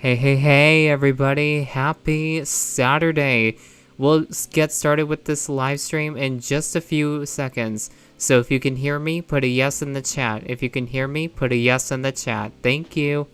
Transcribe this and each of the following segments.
Hey, everybody. Happy Saturday. We'll get started with this live stream in just a few seconds. So if you can hear me, put a yes in the chat. If you can hear me, put a yes in the chat. Thank you.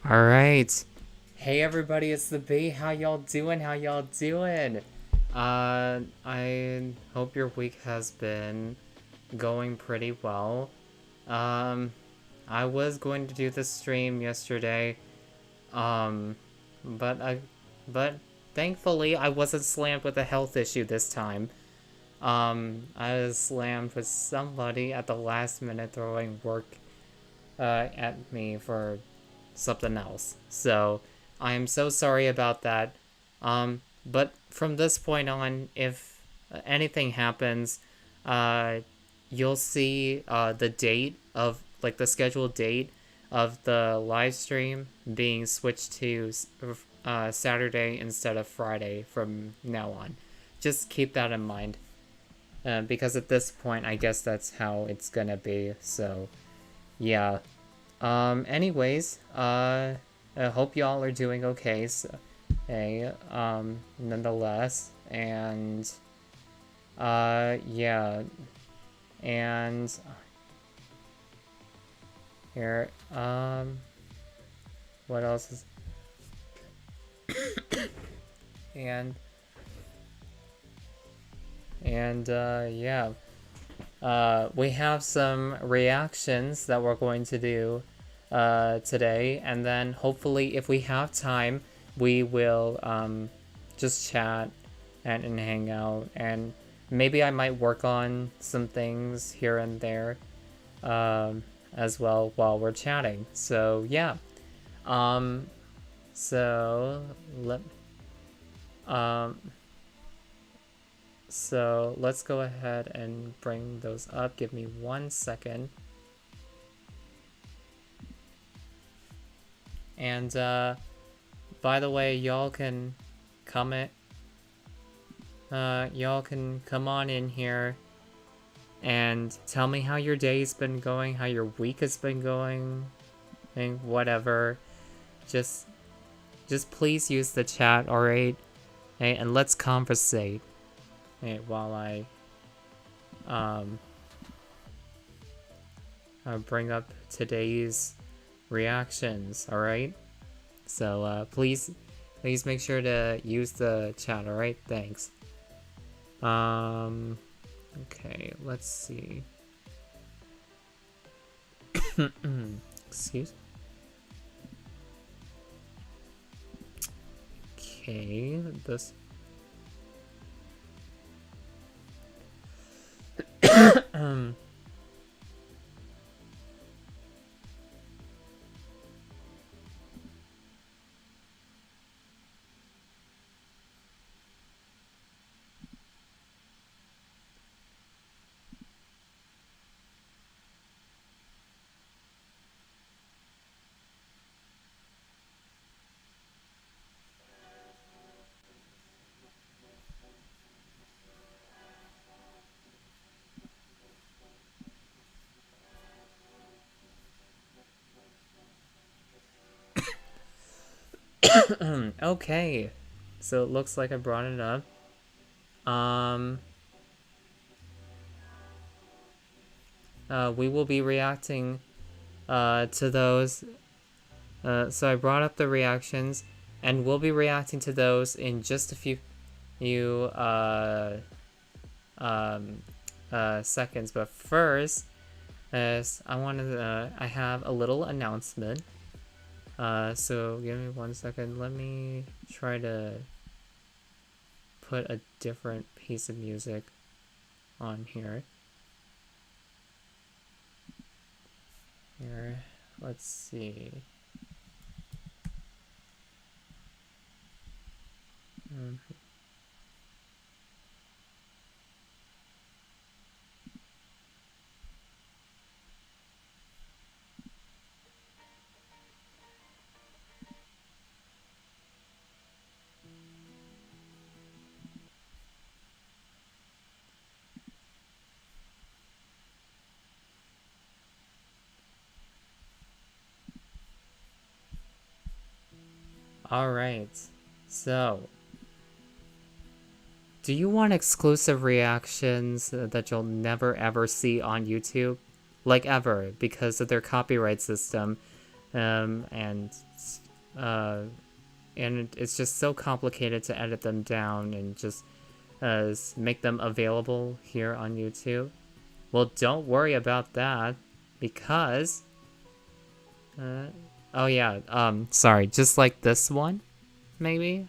All right. Hey everybody, it's the B. How y'all doing? I hope your week has been going pretty well. I was going to do the stream yesterday, but thankfully I wasn't slammed with a health issue this time. I was slammed with somebody at the last minute throwing work at me for something else. So I am so sorry about that. But from this point on, if anything happens, you'll see the date of, like, the scheduled date of the live stream being switched to Saturday instead of Friday from now on. Just keep that in mind. Because at this point, I guess that's how it's gonna be. So, yeah. Anyways, I hope y'all are doing okay, so, hey, nonetheless, and, yeah, and, here, what else is, and, yeah, we have some reactions that we're going to do today, and then hopefully if we have time we will just chat and hang out, and maybe I might work on some things here and there as well while we're chatting. So yeah, so let's go ahead and bring those up. Give me 1 second. And by the way, y'all can comment. Y'all can come on in here and tell me how your day's been going, how your week has been going, and whatever. Just please use the chat, alright? Hey, and let's conversate. Hey, while I bring up today's reactions, alright? So please make sure to use the chat, alright? Thanks. Okay, let's see. Excuse. Okay, this. Okay, so it looks like I brought it up. We will be reacting to those. So I brought up the reactions, and we'll be reacting to those in just a few seconds. But first, I have a little announcement. So give me 1 second. Let me try to put a different piece of music on here. Here, let's see. Alright, so do you want exclusive reactions that you'll never ever see on YouTube? Like ever, because of their copyright system. And it's just so complicated to edit them down and just make them available here on YouTube. Well, don't worry about that, because oh yeah, sorry, just like this one, maybe,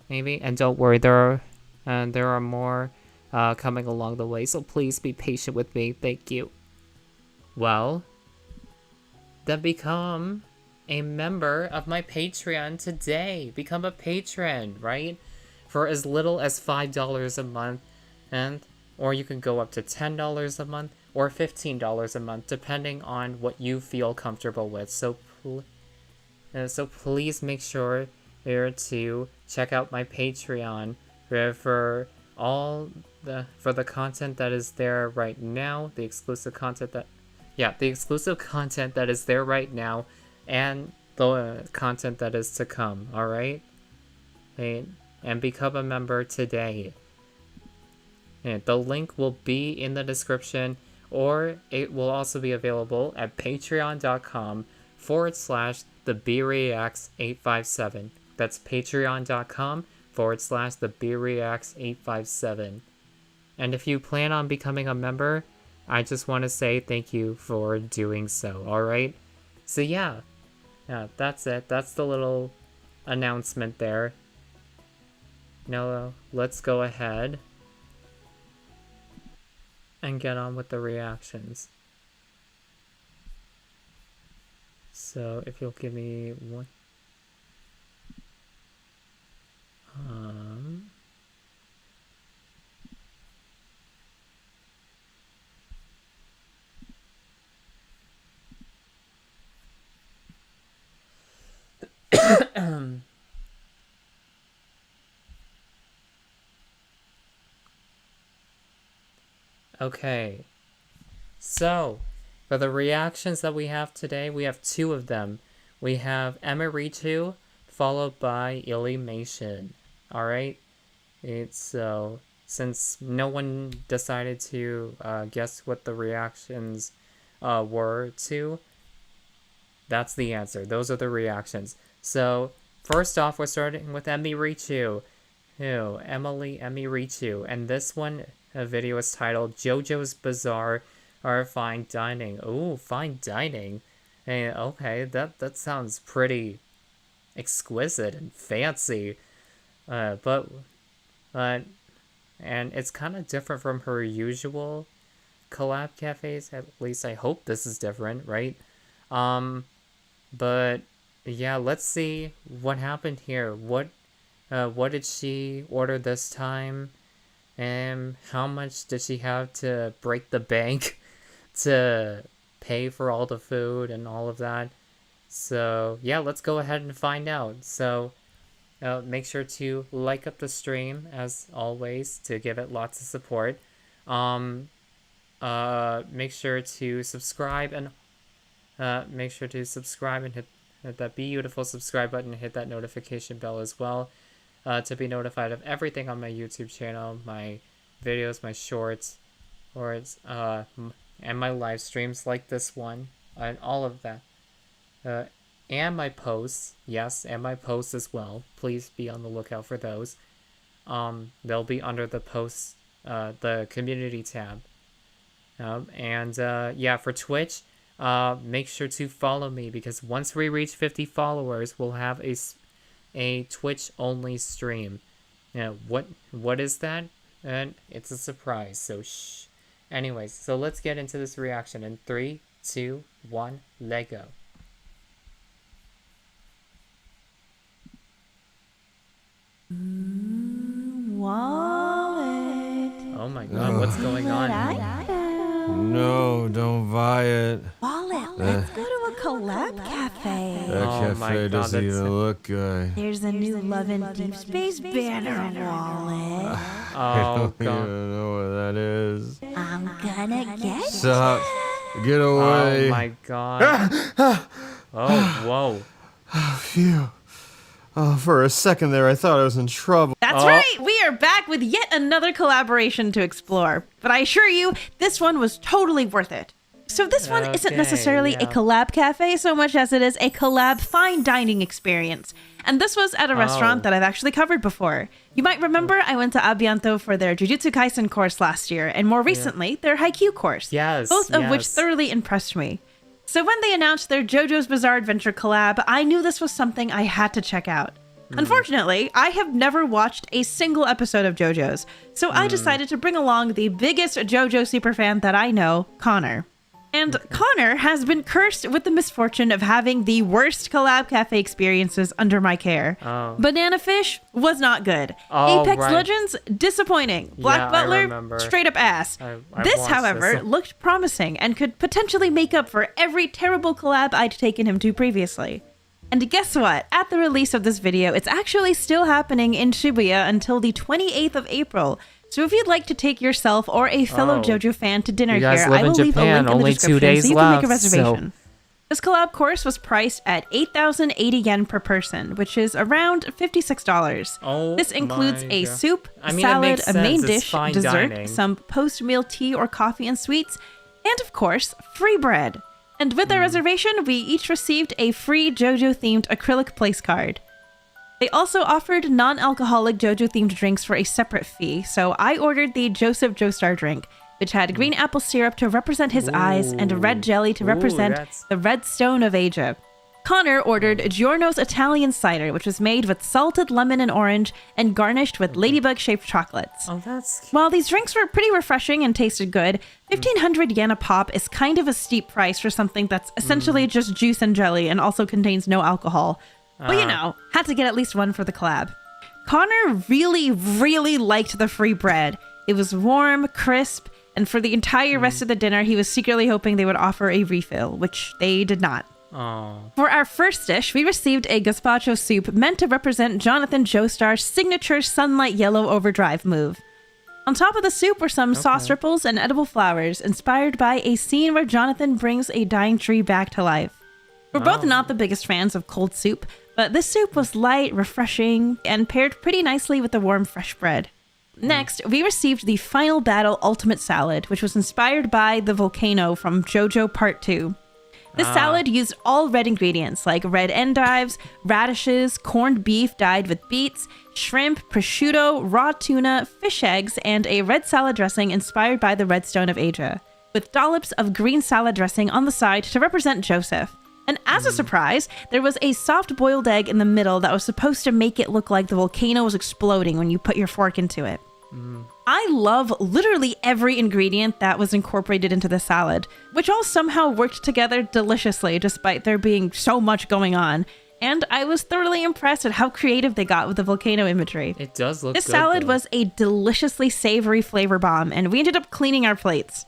and don't worry, there are more coming along the way, so please be patient with me. Thank you. Well, then become a member of my Patreon today. Become a patron, right? For as little as $5 a month, or you can go up to $10 a month or $15 a month, depending on what you feel comfortable with. So please make sure to check out my Patreon for the content that is there right now, the exclusive content that is there right now, and the content that is to come. All right, and become a member today. And the link will be in the description, or it will also be available at patreon.com/TheBeReacts857. That's patreon.com/TheBeReacts857. And if you plan on becoming a member, I just want to say thank you for doing so, alright? So yeah, that's it. That's the little announcement there. Now, let's go ahead and get on with the reactions. So if you'll give me one. Okay, so for the reactions that we have today, we have two of them. We have Emiritu followed by Illymation. Alright, it's so since no one decided to guess what the reactions were to, that's the answer. Those are the reactions. So first off, we're starting with Emiritu. Emiritu, and this one video is titled JoJo's Bizarre Fine Dining. Ooh, fine dining. Hey, okay, that sounds pretty exquisite and fancy. But and it's kind of different from her usual collab cafes. At least I hope this is different, right? But yeah, let's see what happened here. What did she order this time? And how much did she have to break the bank to pay for all the food and all of that? So yeah, let's go ahead and find out. So make sure to like up the stream as always to give it lots of support. Make sure to subscribe and hit hit that beautiful subscribe button, hit that notification bell as well, to be notified of everything on my YouTube channel, my videos, my shorts, and my live streams like this one, and all of that. And my posts, yes, and my posts as well. Please be on the lookout for those. They'll be under the posts, the community tab. Yeah, for Twitch, make sure to follow me, because once we reach 50 followers, we'll have a Twitch only stream. What is that? And it's a surprise, so shh. Anyways, so let's get into this reaction in 3, 2, 1, let go. Wallet. Oh my god, what's going on here? No, don't buy it. Wallet, let's go to a collab cafe. That Oh my cafe God, doesn't that's even look good. There's a new Love in Deep Space banner, Wallet. I Oh don't god. even know what that is. I'm gonna get Stop. Get Oh away. my god. Oh, whoa. Phew. Oh, for a second there, I thought I was in trouble. That's right! We are back with yet another collaboration to explore. But I assure you, this one was totally worth it. So this one isn't necessarily a collab cafe so much as it is a collab fine dining experience. And this was at a restaurant that I've actually covered before. You might remember I went to Abianto for their Jujutsu Kaisen course last year, and more recently, their Haikyuu course. Yes, Both of which thoroughly impressed me. So when they announced their JoJo's Bizarre Adventure collab, I knew this was something I had to check out. Unfortunately, I have never watched a single episode of JoJo's, so I decided to bring along the biggest JoJo superfan that I know, Connor. And Connor has been cursed with the misfortune of having the worst collab cafe experiences under my care. Banana Fish was not good. Apex Legends, disappointing. Black Butler, straight up ass. This, however, looked promising and could potentially make up for every terrible collab I'd taken him to previously. And guess what? At the release of this video, it's actually still happening in Shibuya until the 28th of April. So if you'd like to take yourself or a fellow JoJo fan to dinner here, I will leave a link in the description so you can make a reservation. This collab course was priced at 8,080 yen per person, which is around $56. This includes a soup, salad, a main dish, dessert, some post-meal tea or coffee and sweets, and of course, free bread. And with our reservation, we each received a free JoJo-themed acrylic place card. They also offered non-alcoholic JoJo-themed drinks for a separate fee, so I ordered the Joseph Joestar drink, which had green apple syrup to represent his eyes and red jelly to represent the red stone of Asia. Connor ordered Giorno's Italian cider, which was made with salted lemon and orange and garnished with ladybug-shaped chocolates. While these drinks were pretty refreshing and tasted good, 1,500 yen a pop is kind of a steep price for something that's essentially just juice and jelly and also contains no alcohol. But you know, had to get at least one for the collab. Connor really, really liked the free bread. It was warm, crisp, and for the entire rest of the dinner, he was secretly hoping they would offer a refill, which they did not. For our first dish, we received a gazpacho soup meant to represent Jonathan Joestar's signature Sunlight Yellow Overdrive move. On top of the soup were some sauce ripples and edible flowers, inspired by a scene where Jonathan brings a dying tree back to life. We're both not the biggest fans of cold soup, but this soup was light, refreshing, and paired pretty nicely with the warm, fresh bread. Next, we received the Final Battle Ultimate Salad, which was inspired by the volcano from JoJo Part 2. This salad used all red ingredients like red endives, radishes, corned beef dyed with beets, shrimp, prosciutto, raw tuna, fish eggs, and a red salad dressing inspired by the red stone of Asia, with dollops of green salad dressing on the side to represent Joseph. And as a surprise, there was a soft boiled egg in the middle that was supposed to make it look like the volcano was exploding when you put your fork into it. I love literally every ingredient that was incorporated into the salad, which all somehow worked together deliciously despite there being so much going on. And I was thoroughly impressed at how creative they got with the volcano imagery. It does look good. This salad was a deliciously savory flavor bomb, and we ended up cleaning our plates.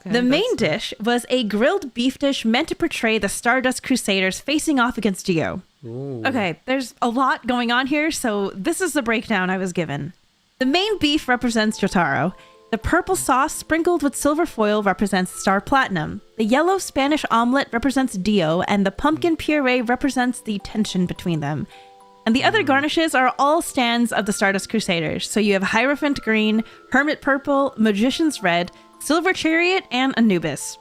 The main dish was a grilled beef dish meant to portray the Stardust Crusaders facing off against Dio. Okay, there's a lot going on here, so this is the breakdown I was given. The main beef represents Jotaro. The purple sauce sprinkled with silver foil represents star platinum. The yellow Spanish omelet represents Dio, and the pumpkin puree represents the tension between them. And the other garnishes are all stands of the Stardust Crusaders. So you have Hierophant Green, Hermit Purple, Magician's Red, Silver Chariot, and Anubis.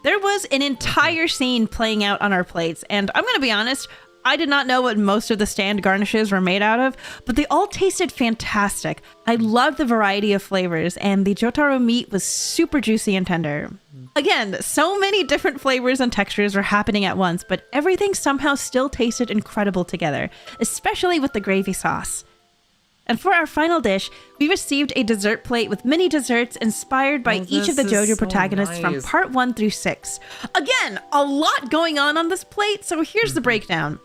There was an entire scene playing out on our plates, and I'm going to be honest, I did not know what most of the stand garnishes were made out of, but they all tasted fantastic. I loved the variety of flavors, and the Jotaro meat was super juicy and tender. Again, so many different flavors and textures were happening at once, but everything somehow still tasted incredible together, especially with the gravy sauce. And for our final dish, we received a dessert plate with mini desserts inspired by each of the JoJo protagonists from part 1 through 6. Again, a lot going on this plate, so here's the breakdown.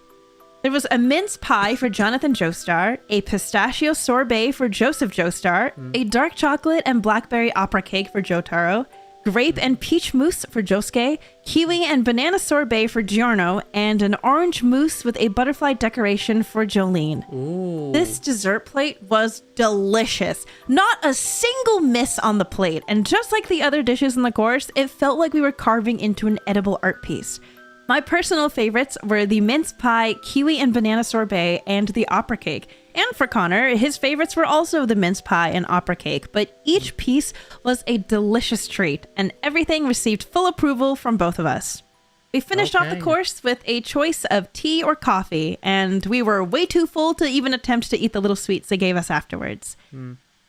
There was a mince pie for Jonathan Joestar, a pistachio sorbet for Joseph Joestar, a dark chocolate and blackberry opera cake for Jotaro, grape and peach mousse for Josuke, kiwi and banana sorbet for Giorno, and an orange mousse with a butterfly decoration for Jolene. Ooh. This dessert plate was delicious. Not a single miss on the plate, and just like the other dishes in the course, it felt like we were carving into an edible art piece. My personal favorites were the mince pie, kiwi and banana sorbet, and the opera cake. And for Connor, his favorites were also the mince pie and opera cake, but each piece was a delicious treat, and everything received full approval from both of us. We finished off the course with a choice of tea or coffee, and we were way too full to even attempt to eat the little sweets they gave us afterwards.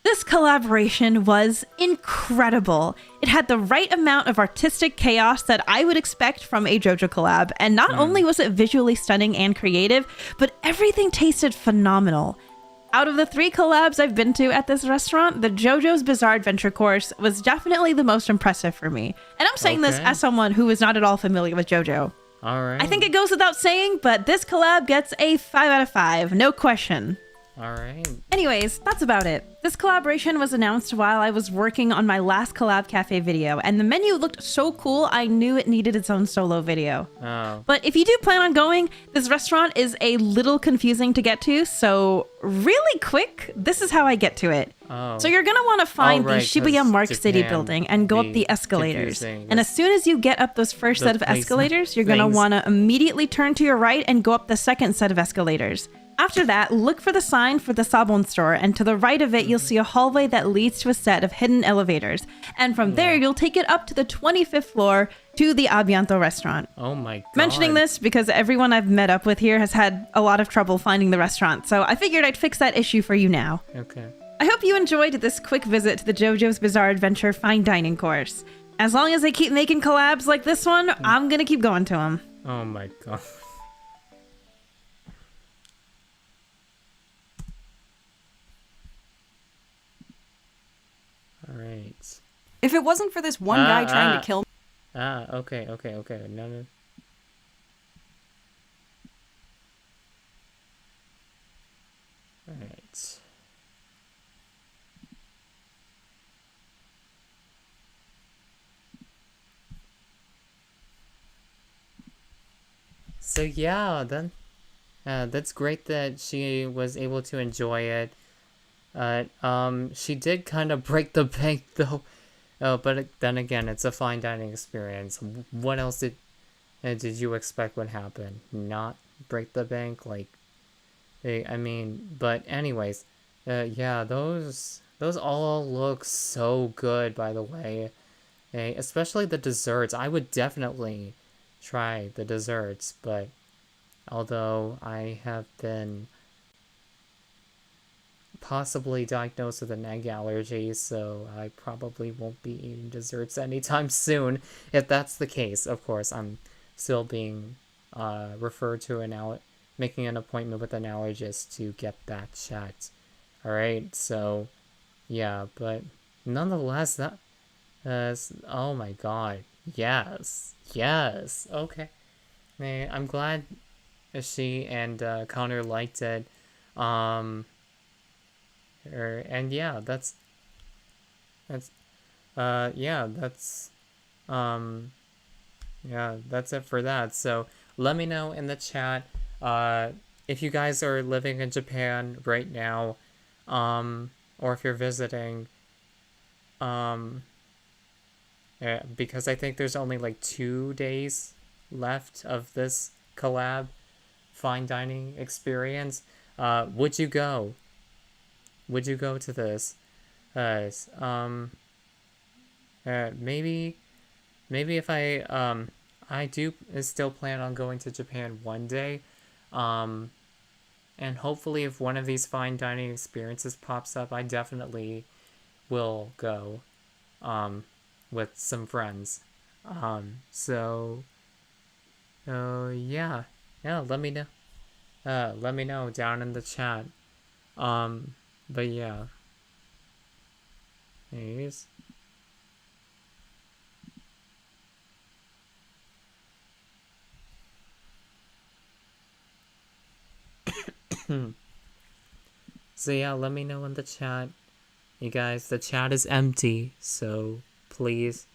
This collaboration was incredible. It had the right amount of artistic chaos that I would expect from a JoJo collab, and not only was it visually stunning and creative, but everything tasted phenomenal. Out of the 3 collabs I've been to at this restaurant, the JoJo's Bizarre Adventure course was definitely the most impressive for me. And I'm saying this as someone who is not at all familiar with JoJo. All right. I think it goes without saying, but this collab gets a 5 out of 5, no question. All right. Anyways, that's about it. This collaboration was announced while I was working on my last Collab Cafe video, and the menu looked so cool I knew it needed its own solo video. Oh. But if you do plan on going, this restaurant is a little confusing to get to, so really quick, this is how I get to it. Oh. So you're gonna want to find the 'cause Shibuya Mark City Japan building and go up be the escalators. confusing. And as soon as you get up those first set of place- escalators, you're gonna things. want to immediately turn to your right and go up the second set of escalators. After that, look for the sign for the Sabon store, and to the right of it, you'll see a hallway that leads to a set of hidden elevators. And from there, you'll take it up to the 25th floor to the Abianto restaurant. Oh my god. Mentioning this because everyone I've met up with here has had a lot of trouble finding the restaurant, so I figured I'd fix that issue for you now. Okay. I hope you enjoyed this quick visit to the JoJo's Bizarre Adventure Fine Dining course. As long as they keep making collabs like this one, I'm gonna keep going to them. Oh my god. All right. If it wasn't for this one guy trying to kill me. Okay. No. All right. So yeah, then that's great that she was able to enjoy it. She did kind of break the bank though. But then again, it's a fine dining experience. What else did you expect would happen? Not break the bank? Like, I mean, but anyways, yeah, those all look so good, by the way. Especially the desserts. I would definitely try the desserts, but although I have been possibly diagnosed with an egg allergy, so I probably won't be eating desserts anytime soon. If that's the case, of course, I'm still being referred to making an appointment with an allergist to get that checked. Alright, so yeah, but nonetheless, that oh my god, yes, okay. I'm glad she and Connor liked it. And yeah, that's it for that. So let me know in the chat if you guys are living in Japan right now, or if you're visiting, because I think there's only like 2 days left of this collab fine dining experience. Would you go? Would you go to this? Maybe if I do still plan on going to Japan one day, and hopefully if one of these fine dining experiences pops up, I definitely will go, with some friends. So, yeah, let me know. Let me know down in the chat. But yeah. Anyways. So yeah, let me know in the chat. You guys, the chat is empty, so please.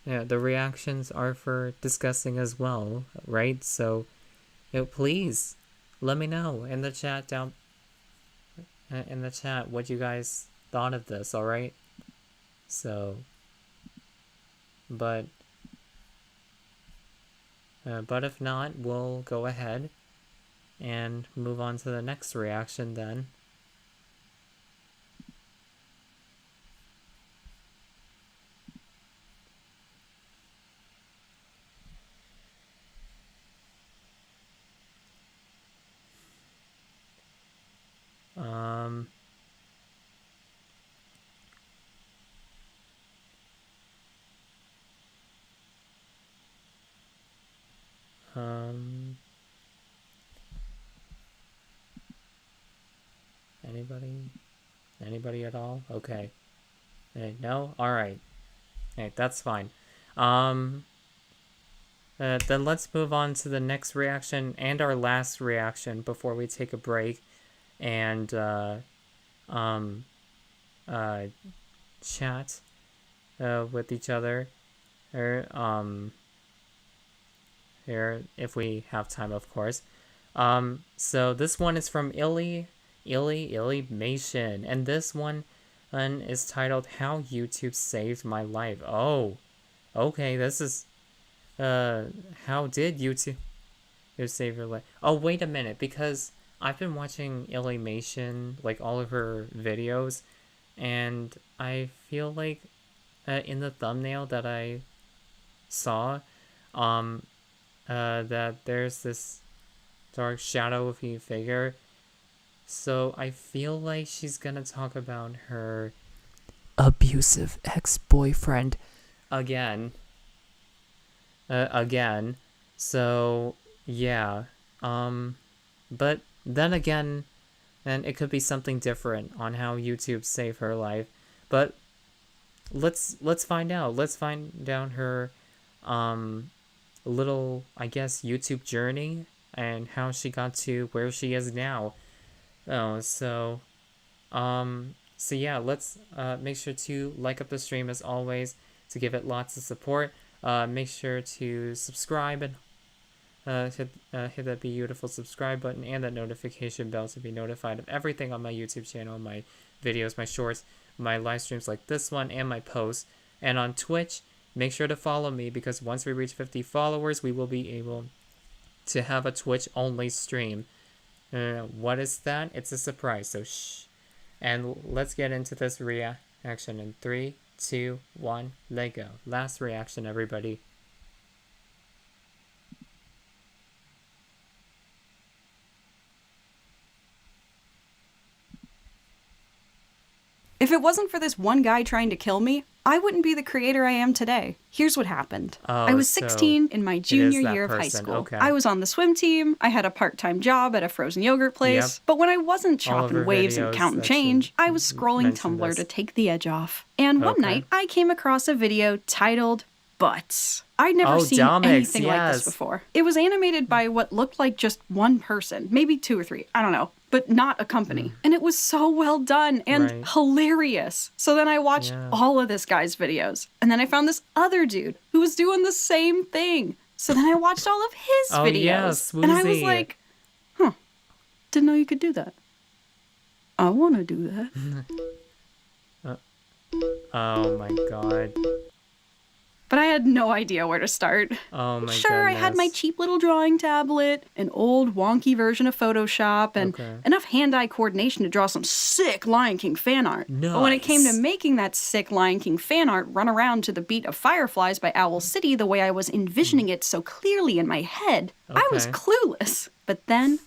Yeah, the reactions are for discussing as well, right? So, please let me know in the chat down in the chat what you guys thought of this, all right? So, but if not, we'll go ahead and move on to the next reaction then. Anybody at all? Okay. No? Alright. Hey, that's fine. Then let's move on to the next reaction and our last reaction before we take a break and chat with each other here if we have time, of course. So this one is from Illimation, and this one is titled How YouTube Saved My Life. Oh, okay, this is how did YouTube save your life? Oh, wait a minute, because I've been watching Illimation, like all of her videos, and I feel like in the thumbnail that I saw, that there's this dark shadowy figure. So I feel like she's gonna talk about her abusive ex-boyfriend again. So yeah. But then again, and it could be something different on how YouTube saved her life. But let's find out. Let's find out her little, I guess, YouTube journey and how she got to where she is now. So yeah, let's make sure to like up the stream as always to give it lots of support. Make sure to subscribe and hit that beautiful subscribe button and that notification bell to be notified of everything on my YouTube channel, my videos, my shorts, my live streams like this one, and my posts. And on Twitch, make sure to follow me, because once we reach 50 followers, we will be able to have a Twitch-only stream. What is that? It's a surprise, so shh. And let's get into this reaction in 3, 2, 1, let go. Last reaction, everybody. If it wasn't for this one guy trying to kill me, I wouldn't be the creator I am today. Here's what happened. I was 16 in my junior year of high school. Okay. I was on the swim team, I had a part-time job at a frozen yogurt place, but when I wasn't chopping waves and counting change, I was scrolling Tumblr to take the edge off. And one night, I came across a video titled Butts. I'd never seen anything like this before. It was animated by what looked like just one person, maybe 2 or 3, I don't know, but not a company. And it was so well done and hilarious. So then I watched all of this guy's videos. And then I found this other dude who was doing the same thing. So then I watched all of his videos. And I was like, huh, didn't know you could do that. I want to do that. Oh my god. But I had no idea where to start. Oh my Sure, I had my goodness. cheap little drawing tablet, an old wonky version of Photoshop, and enough hand-eye coordination to draw some sick Lion King fan art. But when it came to Nice. making that sick Lion King fan art run around to the beat of Fireflies by Owl City the way I was envisioning it so clearly in my head, I was Okay. clueless. But then,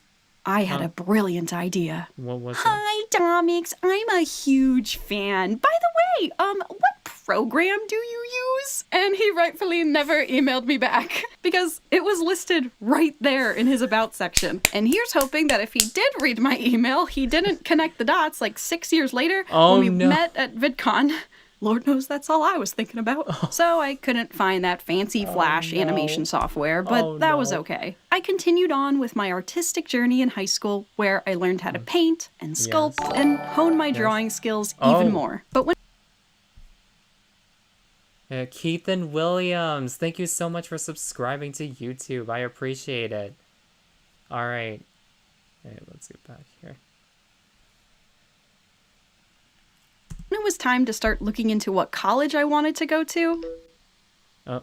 I had a brilliant idea. What was it? Hi, Domix. I'm a huge fan. By the way, what program do you use? And he rightfully never emailed me back because it was listed right there in his about section. And here's hoping that if he did read my email, he didn't connect the dots like 6 years later Oh, when we no. met at VidCon. Lord knows that's all I was thinking about. So I couldn't find that fancy Flash animation software, but that was okay. I continued on with my artistic journey in high school where I learned how to paint and sculpt and hone my drawing skills even more. But when Keithan Williams, thank you so much for subscribing to YouTube. I appreciate it. All right. Hey, let's get back here. it was time to start looking into what college I wanted to go to, Oh,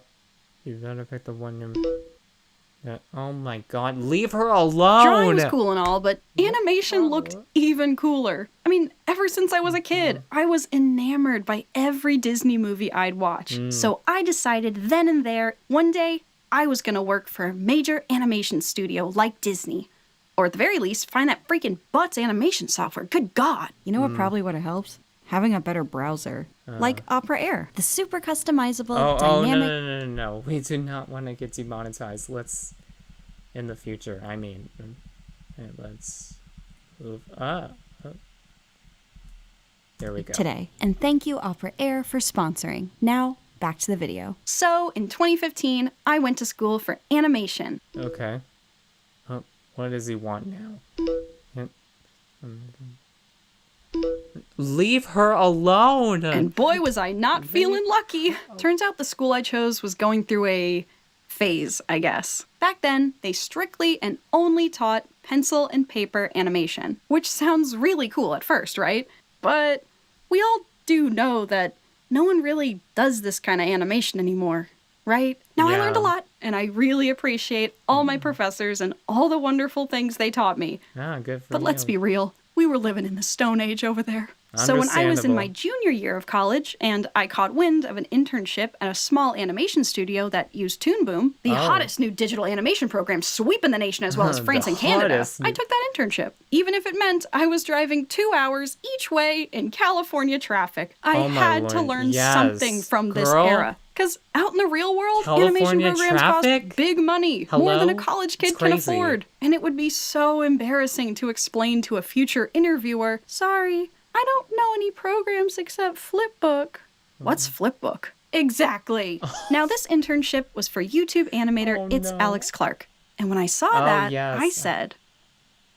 you better pick the one you're... Oh my god, leave her alone! drawing was cool and all, but animation looked even cooler. I mean, ever since I was a kid, I was enamored by every Disney movie I'd watch. So I decided then and there, one day, I was gonna work for a major animation studio like Disney. Or at the very least, find that freaking Butts animation software. Good God. You know what probably would have helped? Having a better browser. Like Opera Air. The super customizable, dynamic... No. We do not want to get demonetized. Let's... In the future, I mean... let's... move up. There we go. Today. And thank you, Opera Air, for sponsoring. Now, back to the video. So, in 2015, I went to school for animation. Okay. Oh, what does he want now? Leave her alone! And boy, was I not feeling lucky. Turns out the school I chose was going through a phase, I guess. Back then, they strictly and only taught pencil and paper animation, which sounds really cool at first, right? But we all do know that no one really does this kind of animation anymore, right? Now, I learned a lot, and I really appreciate all my professors and all the wonderful things they taught me. Ah, good for But you. let's be real, we were living in the Stone Age over there. So when I was in my junior year of college and I caught wind of an internship at a small animation studio that used Toon Boom, the hottest new digital animation program sweeping the nation as well as France and Canada, I took that internship. Even if it meant I was driving 2 hours each way in California traffic. I had to learn something from this era. Because out in the real world, animation programs cost big money, more than a college kid can afford. And it would be so embarrassing to explain to a future interviewer, sorry, I don't know any programs except Flipbook. What's Flipbook? Exactly. Now, this internship was for YouTube animator It's Alex Clark. And when I saw that, I said,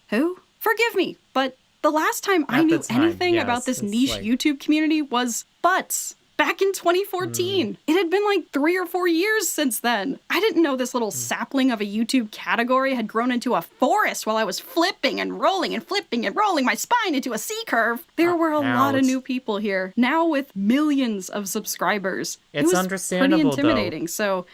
who? Forgive me, but the last time I knew anything about this niche YouTube community was Butts. Back in 2014. It had been like 3 or 4 years since then. I didn't know this little sapling of a YouTube category had grown into a forest while I was flipping and rolling and flipping and rolling my spine into a C-curve. There were a lot of new people here, now with millions of subscribers. It's it was understandable, pretty intimidating, so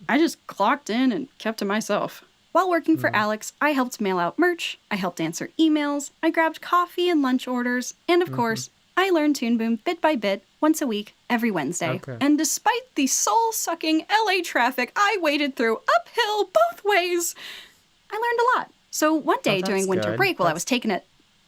I just clocked in and kept to myself. While working for Alex, I helped mail out merch, I helped answer emails, I grabbed coffee and lunch orders, and of course, I learned Toon Boom bit by bit, once a week, every Wednesday. And despite the soul-sucking LA traffic I waded through uphill both ways, I learned a lot. So one day during winter break while I was taking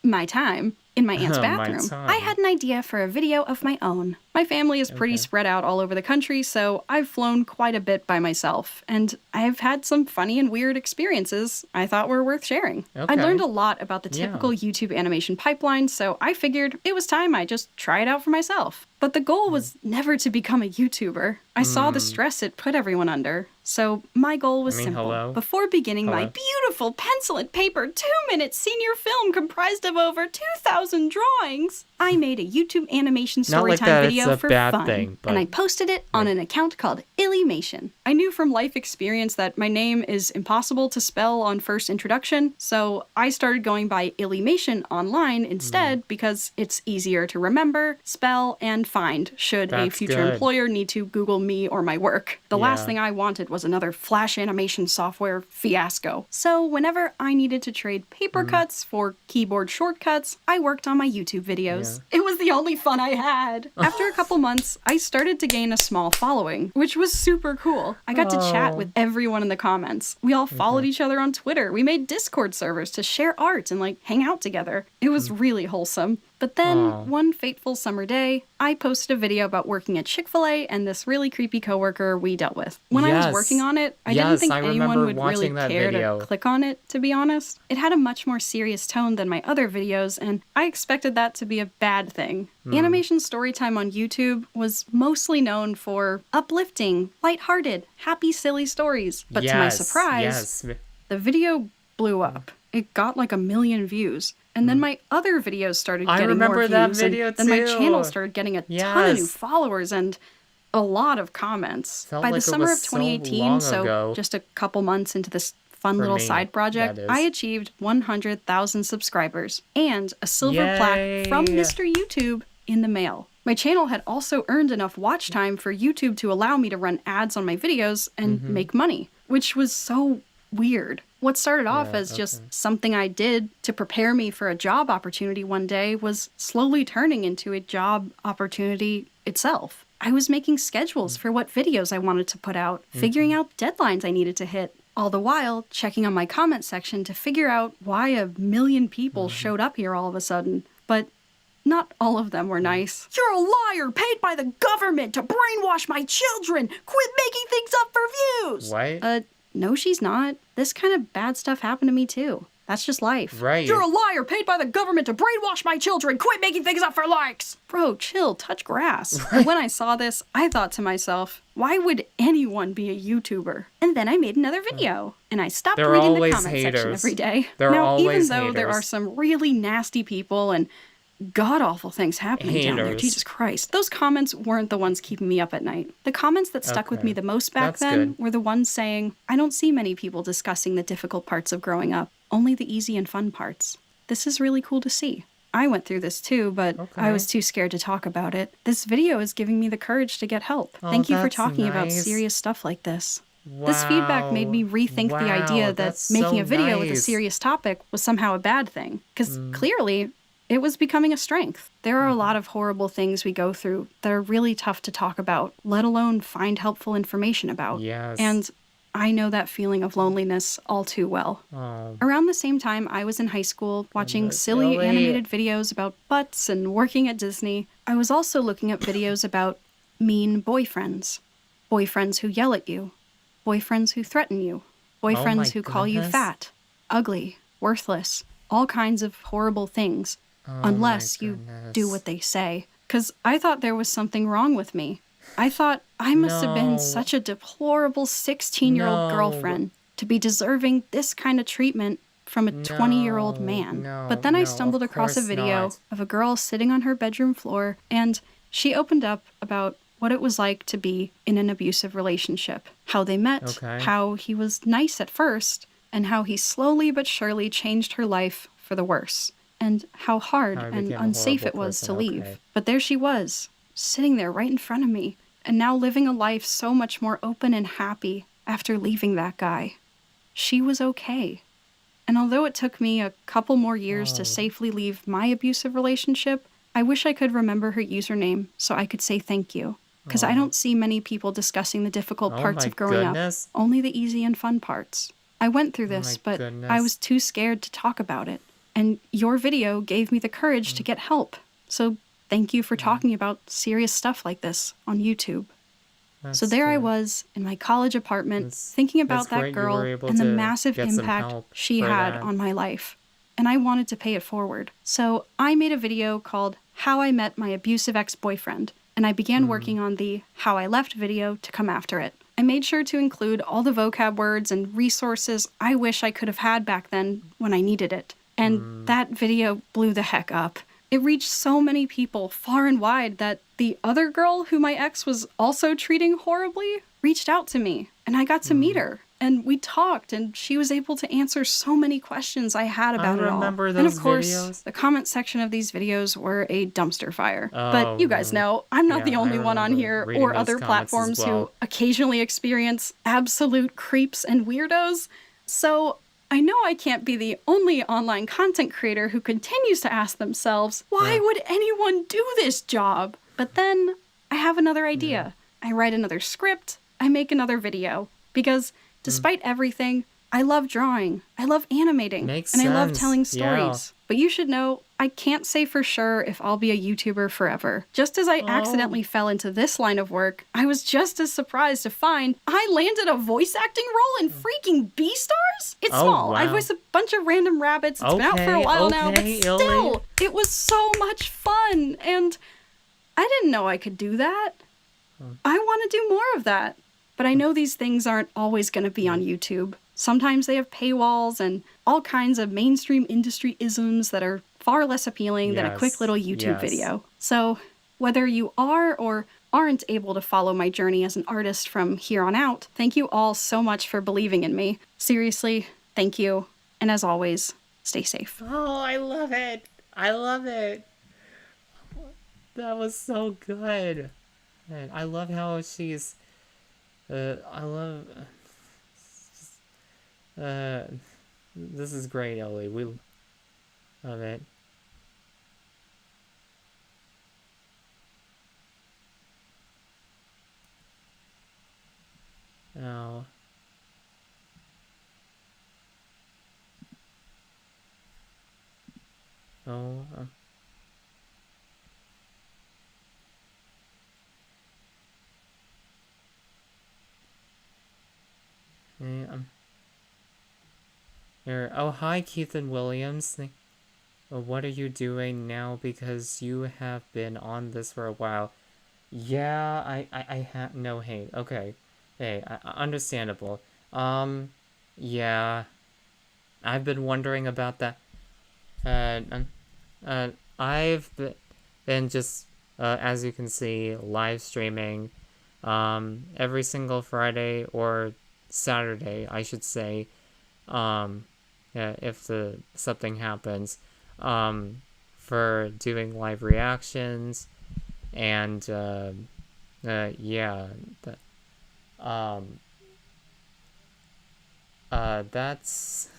my time in my aunt's bathroom, I had an idea for a video of my own. My family is pretty spread out all over the country, so I've flown quite a bit by myself, and I've had some funny and weird experiences I thought were worth sharing. I learned a lot about the typical YouTube animation pipeline, so I figured it was time I just try it out for myself. But the goal was never to become a YouTuber. I saw the stress it put everyone under. So my goal was simple. Before beginning my beautiful pencil and paper 2-minute senior film comprised of over 2,000 drawings, I made a YouTube animation Not like storytime that video it's a for bad fun, thing, but and I posted it on an account called Illymation. I knew from life experience that my name is impossible to spell on first introduction, so I started going by Illymation online instead because it's easier to remember, spell, and find should a That's future good. employer need to Google me or my work. The last Yeah. thing I wanted was another Flash animation software fiasco. So whenever I needed to trade paper cuts for keyboard shortcuts, I worked on my YouTube videos. It was the only fun I had. After a couple months, I started to gain a small following, which was super cool. I got to chat with everyone in the comments. We all followed each other on Twitter. We made Discord servers to share art and like hang out together. It was really wholesome. But then, one fateful summer day, I posted a video about working at Chick-fil-A and this really creepy coworker we dealt with. When I was Yes. working on it, I Yes, didn't think I anyone remember would really watching that care video. to click on it, to be honest. It had a much more serious tone than my other videos, and I expected that to be a bad thing. Animation Storytime on YouTube was mostly known for uplifting, lighthearted, happy, silly stories. But to my surprise, the video blew up. It got like 1 million views. And then my other videos started I getting remember more that views. video and then my too. channel started getting a ton of new Yes. followers and a lot of comments. Felt By the like it summer was of so 2018, long so ago. just a couple months into this fun For little me, side project, that is. I achieved 100,000 subscribers and a silver plaque from Yay. Mr. YouTube in the mail. My channel had also earned enough watch time for YouTube to allow me to run ads on my videos and make money, which was so weird. What started off as just something I did to prepare me for a job opportunity one day was slowly turning into a job opportunity itself. I was making schedules for what videos I wanted to put out, figuring out deadlines I needed to hit, all the while checking on my comment section to figure out why 1 million people showed up here all of a sudden. But not all of them were nice. You're a liar paid by the government to brainwash my children! Quit making things up for views! What? No, she's not. This kind of bad stuff happened to me too. That's just life. Right. You're a liar paid by the government to brainwash my children. Quit making things up for likes. Bro, chill, touch grass. And when I saw this, I thought to myself, why would anyone be a YouTuber? And then I made another video. And I stopped There are reading the always comment section haters. every day. There are now, always even though there haters. are some really nasty people and god-awful things happening down there, Haters. Jesus Christ, those comments weren't the ones keeping me up at night. The comments that stuck with Okay. me the most back That's then good. were the ones saying, I don't see many people discussing the difficult parts of growing up, only the easy and fun parts. This is really cool to see. I went through this too, but I was too scared to talk about it. This video is giving me the courage to get help. Oh, Thank you for that's talking about nice. serious stuff like this. This feedback made me rethink the Wow, idea that that's making so a video with a nice. serious topic was somehow a bad thing. Because clearly, it was becoming a strength. There are a lot of horrible things we go through that are really tough to talk about, let alone find helpful information about. Yes. And I know that feeling of loneliness all too well. Oh, Around the same time I was in high school watching Goodness, silly Ellie. animated videos about butts and working at Disney, I was also looking at videos about mean boyfriends. Boyfriends who yell at you. Boyfriends who threaten you. Boyfriends who call you goodness. fat, ugly, worthless, all kinds of horrible things. Unless you do what they say. Because I thought there was something wrong with me. I thought I must have been No. such a deplorable 16-year-old No. girlfriend to be deserving this kind of treatment from a 20-year-old man. no, But then I no, stumbled of across a course video not. of a girl sitting on her bedroom floor, and she opened up about what it was like to be in an abusive relationship, how they met, Okay. how he was nice at first, and how he slowly but surely changed her life for the worse, and how hard How he and became a unsafe it horrible was to person, leave. okay. But there she was, sitting there right in front of me, and now living a life so much more open and happy after leaving that guy. She was okay. And although it took me a couple more years to safely leave my abusive relationship, I wish I could remember her username so I could say thank you. Because I don't see many people discussing the difficult Oh parts my of growing goodness. up, only the easy and fun parts. I went through this, my but goodness. I was too scared to talk about it. And your video gave me the courage to get help. So thank you for talking about serious stuff like this on YouTube. So there I was in my college apartment, That's- thinking that's about that great you girl were able and the to massive get some impact help she for had that. on my life. And I wanted to pay it forward. So I made a video called How I Met My Abusive Ex-Boyfriend, and I began working on the How I Left video to come after it. I made sure to include all the vocab words and resources I wish I could have had back then when I needed it. And that video blew the heck up. It reached so many people far and wide that the other girl who my ex was also treating horribly reached out to me, and I got to meet her. And we talked, and she was able to answer so many questions I had about it all. Those and of course, videos. the comment section of these videos were a dumpster fire. Oh, but you guys know, I'm not the only one on here or other platforms who occasionally experience absolute creeps and weirdos. So I know I can't be the only online content creator who continues to ask themselves, why would anyone do this job? But then I have another idea. I write another script. I make another video. Because despite everything, I love drawing, I love animating, I love telling stories. Yeah. But you should know, I can't say for sure if I'll be a YouTuber forever. Just as I accidentally fell into this line of work, I was just as surprised to find I landed a voice acting role in freaking Beastars? It's small. Wow. I voice a bunch of random rabbits. It's been out for a while now, but still, it was so much fun. And I didn't know I could do that. I want to do more of that. But I know these things aren't always going to be on YouTube. Sometimes they have paywalls and all kinds of mainstream industry isms that are far less appealing than a quick little YouTube video. So whether you are or aren't able to follow my journey as an artist from here on out, thank you all so much for believing in me. Seriously, thank you. And as always, stay safe. Oh, I love it. I love it. That was so good. And I love how she's... this is great, Ellie. We love it. Oh. Oh. Here. Oh, hi, Keith and Williams. What are you doing now? Because you have been on this for a while. Yeah, I have no hate. Okay. Hey, understandable. Yeah. I've been wondering about that. I've been just, as you can see, live streaming, every single Friday or Saturday, I should say, if something happens, for doing live reactions, and, yeah, that's,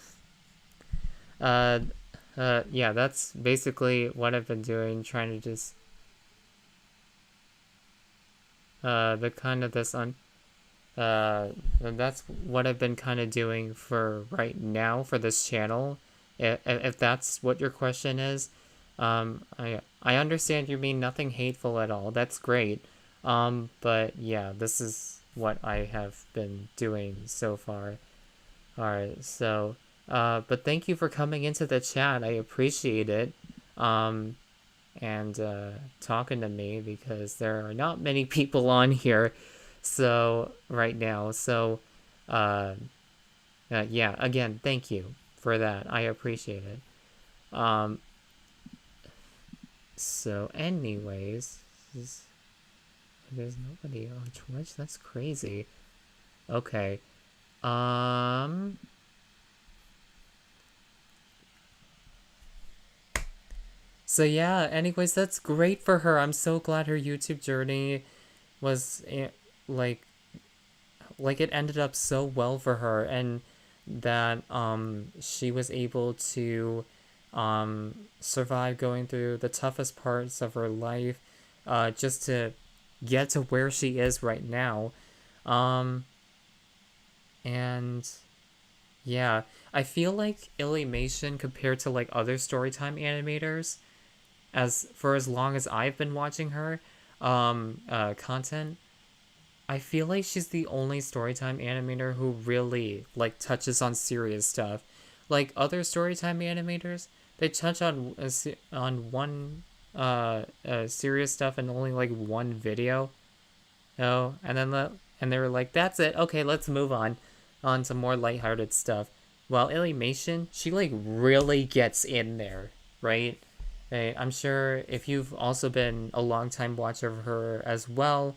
yeah, that's basically what I've been doing, trying to just, the kind of this that's what I've been kind of doing for right now for this channel, if that's what your question is. I understand you mean nothing hateful at all. That's great. But yeah, this is what I have been doing so far. Alright, so, but thank you for coming into the chat. I appreciate it. And talking to me, because there are not many people on here. So, right now, so, yeah, again, thank you for that. I appreciate it. So, anyways, there's nobody on Twitch? That's crazy. Okay. So, yeah, anyways, that's great for her. I'm so glad her YouTube journey was... like it ended up so well for her, and that she was able to survive going through the toughest parts of her life, just to get to where she is right now. And yeah, I feel like Illymation, compared to like other storytime animators, as long as I've been watching her content, I feel like she's the only storytime animator who really, like, touches on serious stuff. Like, other storytime animators, they touch on one serious stuff in only, like, one video. Oh, and then and they were like, that's it, okay, let's move on to more lighthearted stuff. While Illymation, she, like, really gets in there, right? I'm sure if you've also been a long-time watcher of her as well,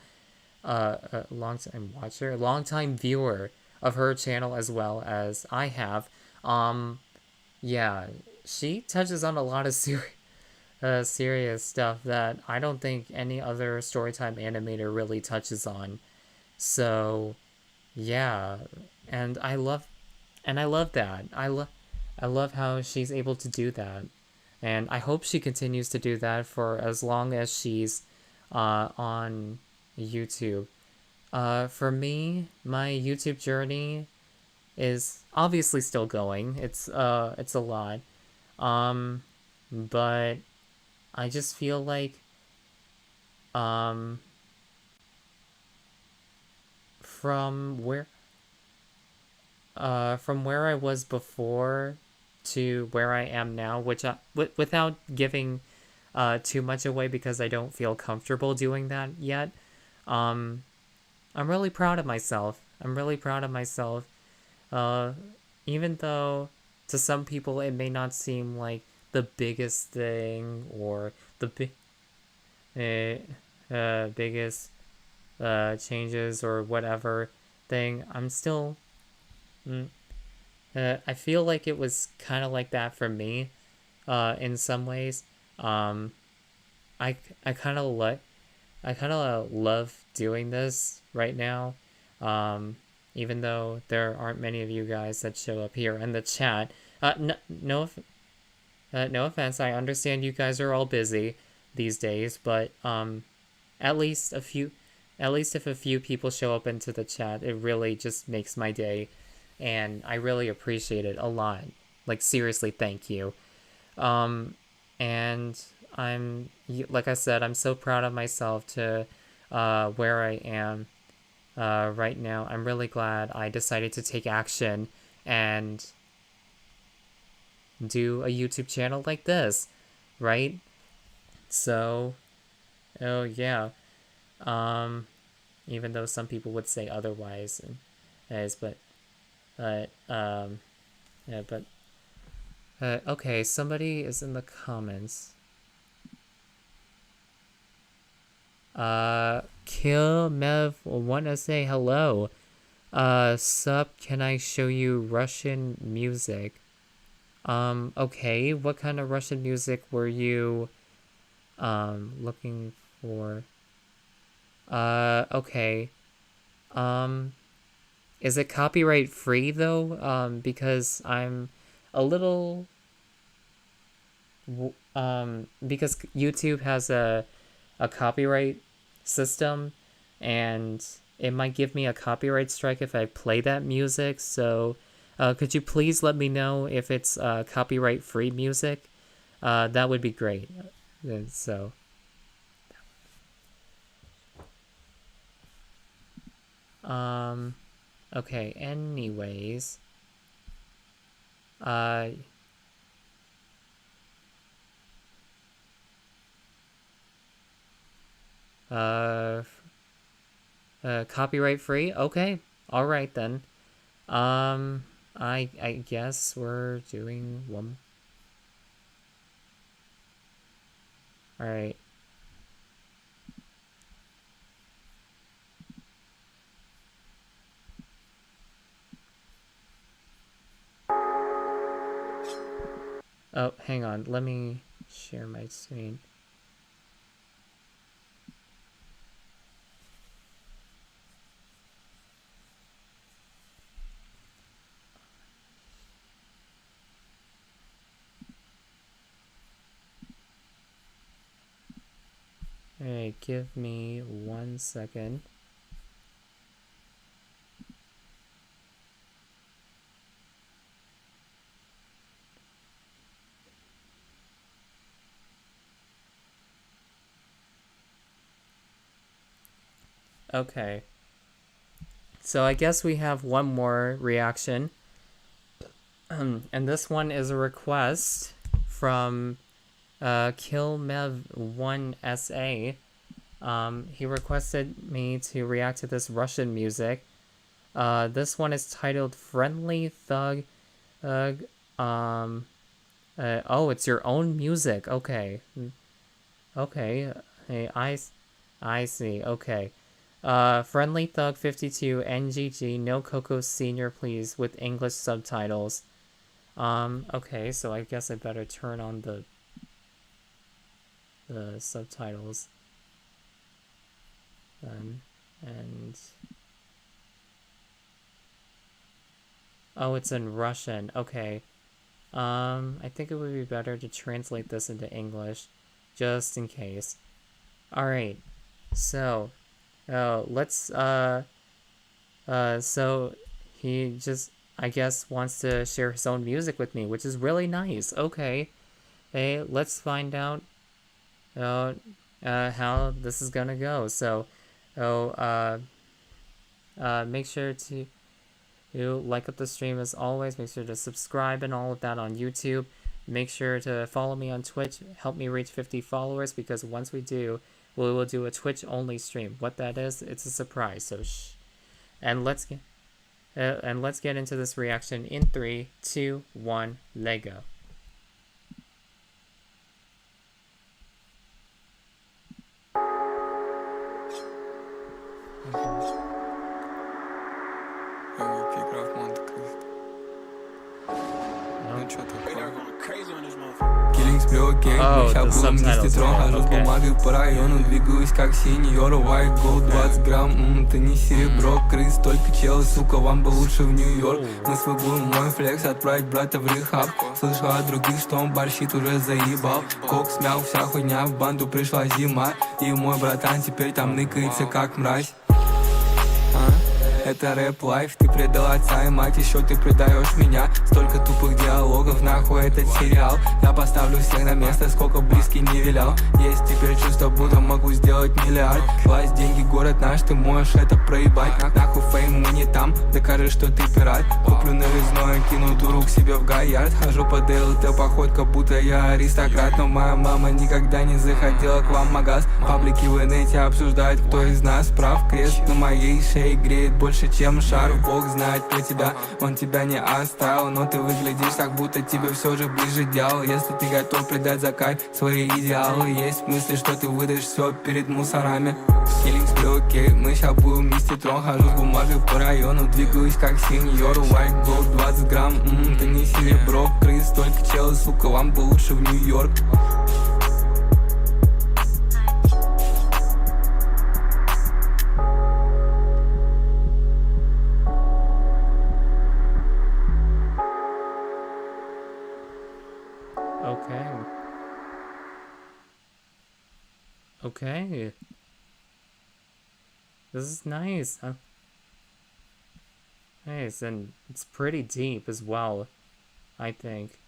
a long-time viewer of her channel as well as I have, yeah, she touches on a lot of serious stuff that I don't think any other Storytime animator really touches on. So, yeah, and I love that. I love how she's able to do that. And I hope she continues to do that for as long as she's on YouTube. For me, my YouTube journey is obviously still going. It's a lot. But I just feel like from where I was before to where I am now, which without giving too much away because I don't feel comfortable doing that yet. I'm really proud of myself. Even though to some people it may not seem like the biggest thing or the biggest changes or whatever thing, I'm still I feel like it was kind of like that for me in some ways. I kind of love doing this right now, even though there aren't many of you guys that show up here in the chat. No offense, I understand you guys are all busy these days, but at least if a few people show up into the chat, it really just makes my day, and I really appreciate it a lot. Like, seriously, thank you. And I'm, like I said, I'm so proud of myself to where I am right now. I'm really glad I decided to take action and do a YouTube channel like this, right? So, oh yeah. Even though some people would say otherwise, okay, somebody is in the comments. Kill Mev wanna say hello. Sup, can I show you Russian music? Okay, what kind of Russian music were you looking for? Okay. Is it copyright free though? Because I'm a little because YouTube has a copyright system, and it might give me a copyright strike if I play that music. So could you please let me know if it's copyright free music? That would be great. So okay, anyways, copyright free? Okay, all right then. I guess we're doing one. All right. Oh, hang on. Let me share my screen. Alright, give me 1 second. Okay. So I guess we have one more reaction. And this one is a request from KillMev1SA. He requested me to react to this Russian music. This one is titled Friendly Thug Oh, it's your own music. Okay. Okay. Hey, I see. Okay. Friendly Thug 52 NGG no Coco Senior please with English subtitles. Okay, so I guess I better turn on the subtitles. And oh, it's in Russian. Okay. I think it would be better to translate this into English, just in case. Alright, so, let's, so he just, I guess, wants to share his own music with me, which is really nice. Okay. Hey, let's find out, how this is gonna go. So, make sure to like up the stream as always. Make sure to subscribe and all of that on YouTube. Make sure to follow me on Twitch. Help me reach 50 followers, because once we do, we will do a Twitch only stream. What that is, it's a surprise. So shh. And let's get into this reaction in 3, 2, 1, Lego. Мы щас будем вместе трон. Хожу с бумагой по району, двигаюсь как сеньор. White gold 20 грамм, ты не серебро. Крыс, только челы, сука, вам бы лучше в Нью-Йорк. Мы свой будем, мой флекс, отправить брата в рехаб. Слышал от других, что он борщит, уже заебал. Кок смял, вся хуйня, в банду пришла зима. И мой братан теперь там ныкается как мразь. Это рэп-лайф, ты предал отца и мать, еще ты предаешь меня. Столько тупых диалогов, нахуй этот сериал. Я поставлю всех на место, сколько близкий не вилял. Есть теперь чувство, будто могу сделать миллиард. Власть, деньги, город наш, ты можешь это проебать. Нахуй фейм, мы не там, докажи, что ты пират. Куплю нарезное, кину туру к себе в Гаярд. Хожу по ДЛТ, походка, будто я аристократ. Но моя мама никогда не заходила к вам в магаз. Паблики в инете обсуждают, кто из нас прав. Крест на моей шее греет больше, чем шар. Бог знает про тебя, он тебя не оставил. Но ты выглядишь так, будто тебе все же ближе дьявол. Если ты готов предать за кайф свои идеалы, есть мысли, что ты выдашь все перед мусорами. Киллинг сплю, окей, мы ща будем вместе трон. Хожу с бумагой по району, двигаюсь как сеньор. White gold 20 грамм, ты не серебро. Крыс, только челы, сука, вам бы лучше в Нью-Йорк. Okay. This is nice. Nice, and it's pretty deep as well, I think.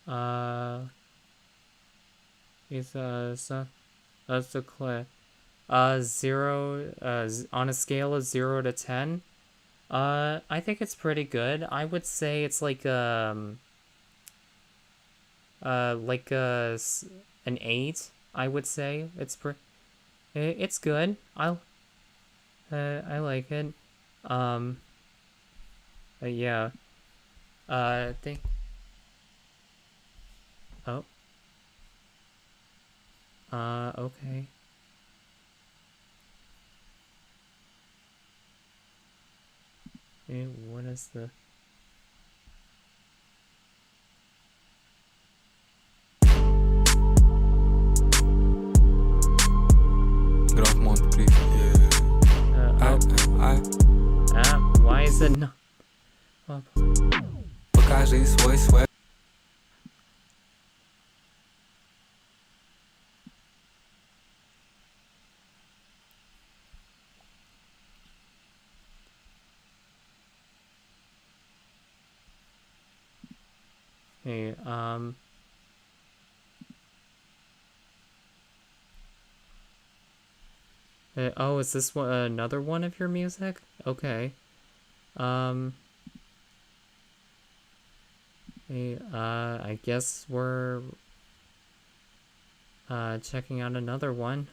So that's the clip. 0, on a scale of 0 to 10, I think it's pretty good. I would say it's like an 8. I would say it's good. I like it. Yeah. Think. Oh. Okay. What is the... Why is it not? Покажи свой свэк. Hey, oh, is this one another one of your music? Okay. Hey, I guess we're checking out another one.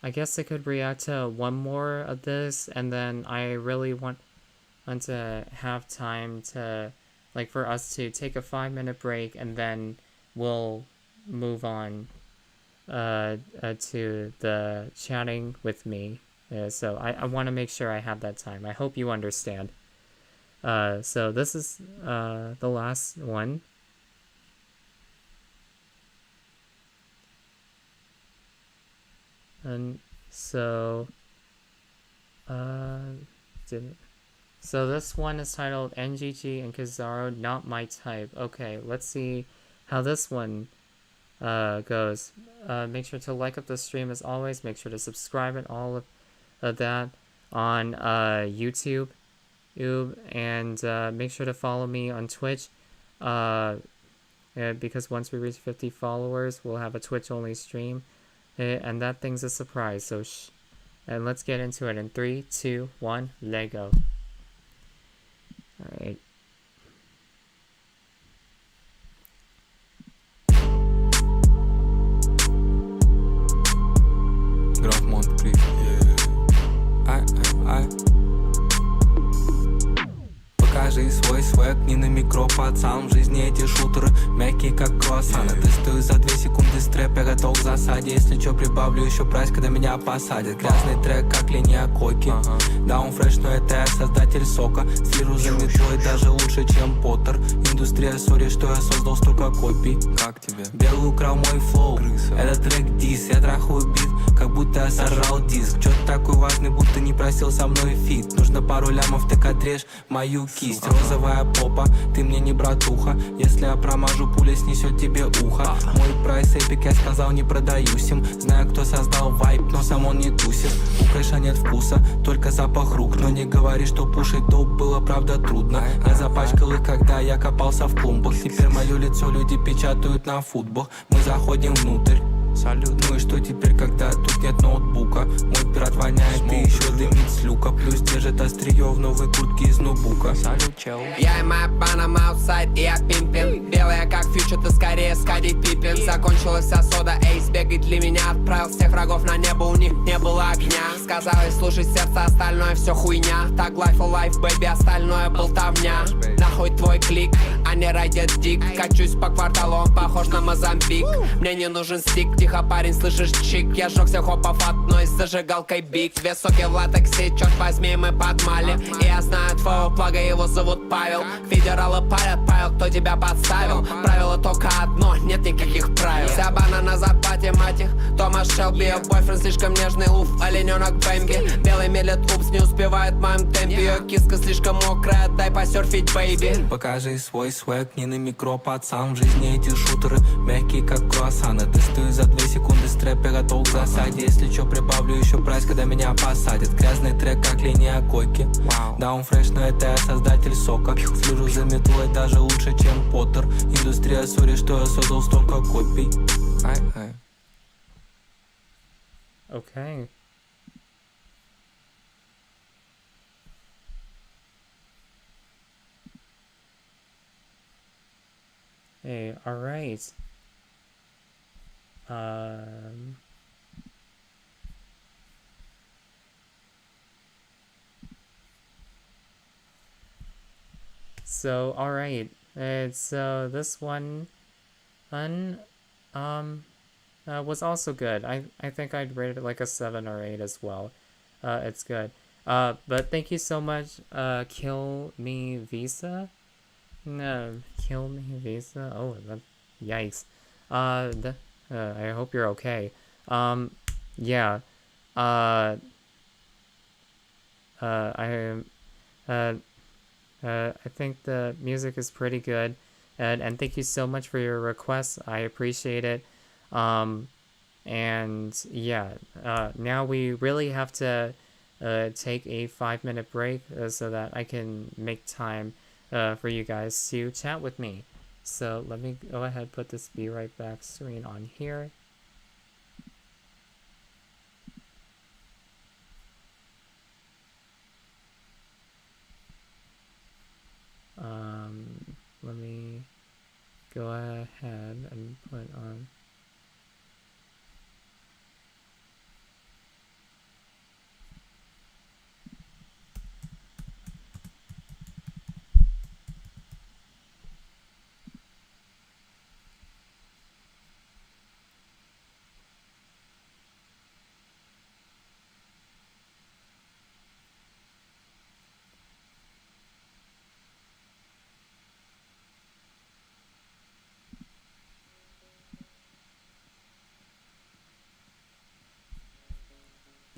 I guess I could react to one more of this, and then I really want to have time to, like, for us to take a 5-minute break, and then we'll move on to the chatting with me. So I want to make sure I have that time. I hope you understand. So this is the last one. And so so this one is titled NGG and Kizaru, Not My Type. Okay, let's see how this one goes. Make sure to like up the stream as always. Make sure to subscribe and all of that on YouTube. And make sure to follow me on Twitch. Because once we reach 50 followers, we'll have a Twitch only stream. And that thing's a surprise, so and let's get into it in 3, 2, 1, Lego. Alright. Граф Монт-Крик. Покажи свой свек, не на микро, пацан. В жизни эти шутеры мягкие, как круассаны. Тестую за 2 секунды стрэп, я готов к засаде. Если чё, прибавлю еще прайс, когда меня посадят. Грязный трек, как линия койки. Даунфреш, но это я создатель сока. Слежу за метлой даже лучше, чем Поттер. Индустрия, сори, что я создал столько копий. Как тебе? Белый украл мой флоу. Это трек дис, я трахаю бит, как будто я сожрал диск. Чё ты такой важный, будто не просил со мной фит. Нужно пару лямов, так отрежь мою кисть. Розовая попа, ты мне не братуха. Если я промажу, пуля снесет тебе ухо. Мой прайс эпик, я сказал, не продаюсь им. Знаю, кто создал вайп, но сам он не тусит. У кэша нет вкуса, только запах рук. Но не говори, что пушить доп было правда трудно. Я запачкал их, когда я копался в клумбах. Теперь мое лицо люди печатают на футбах. Мы заходим внутрь. Салют. Ну и что теперь, когда тут нет ноутбука? Мой пират воняет и еще дымит с люка. Плюс держит острие в новой куртке из ноутбука. Салют, чел. Я и моя панам аутсайд, и я пимпин. Белая как фьючер, ты скорее Скади Пиппин. Закончилась вся сода, эйс бегает для меня. Отправил всех врагов на небо, у них не было огня. Сказал ей слушай сердце, остальное все хуйня. Так life for life, baby, остальное болтовня. Нахуй твой клик, а не райдет дик. Качусь по кварталу, он похож на Мозамбик. Мне не нужен стик, тихо, парень, слышишь чик. Я жёг всех хопов одной с зажигалкой бик. Две соки в латексе, черт возьми, мы подмали. И я знаю твоего плага, его зовут Павел. Федералы парят, Павел, кто тебя подставил? Правило только одно, нет никаких правил. Вся бана на зарплате, мать их. Томас Шелби, бойфренд слишком нежный, уф, олененок Бэмби. Белый медлит, упс, не успевает в моем темпе. Ее киска слишком мокрая, дай посерфить, бэйби. Покажи свой свек, не на микро, пацан. В жизни эти шутеры мягкие, как круассаны. Тестую за 2 секунды стрэп, я готов к засаде. Если чё, прибавлю еще прайс, когда меня посадят. Грязный трек, как линия койки. Даунфреш, но это я создатель сока. Слежу за метлой даже лучше, чем Поттер. Индустрия, сори, что я создал столько копий. Okay. Hey, alright. So, alright. So this one was also good. I think I'd rate it like a 7 or 8 as well. It's good. But thank you so much, Kill Me Visa. No, Kill Me Visa. Oh, yikes. I hope you're okay. Yeah. I think the music is pretty good, and thank you so much for your requests. I appreciate it. And yeah, now we really have to take a 5-minute break so that I can make time for you guys to chat with me. So let me go ahead and put this Be Right Back screen on here. Let me go ahead and put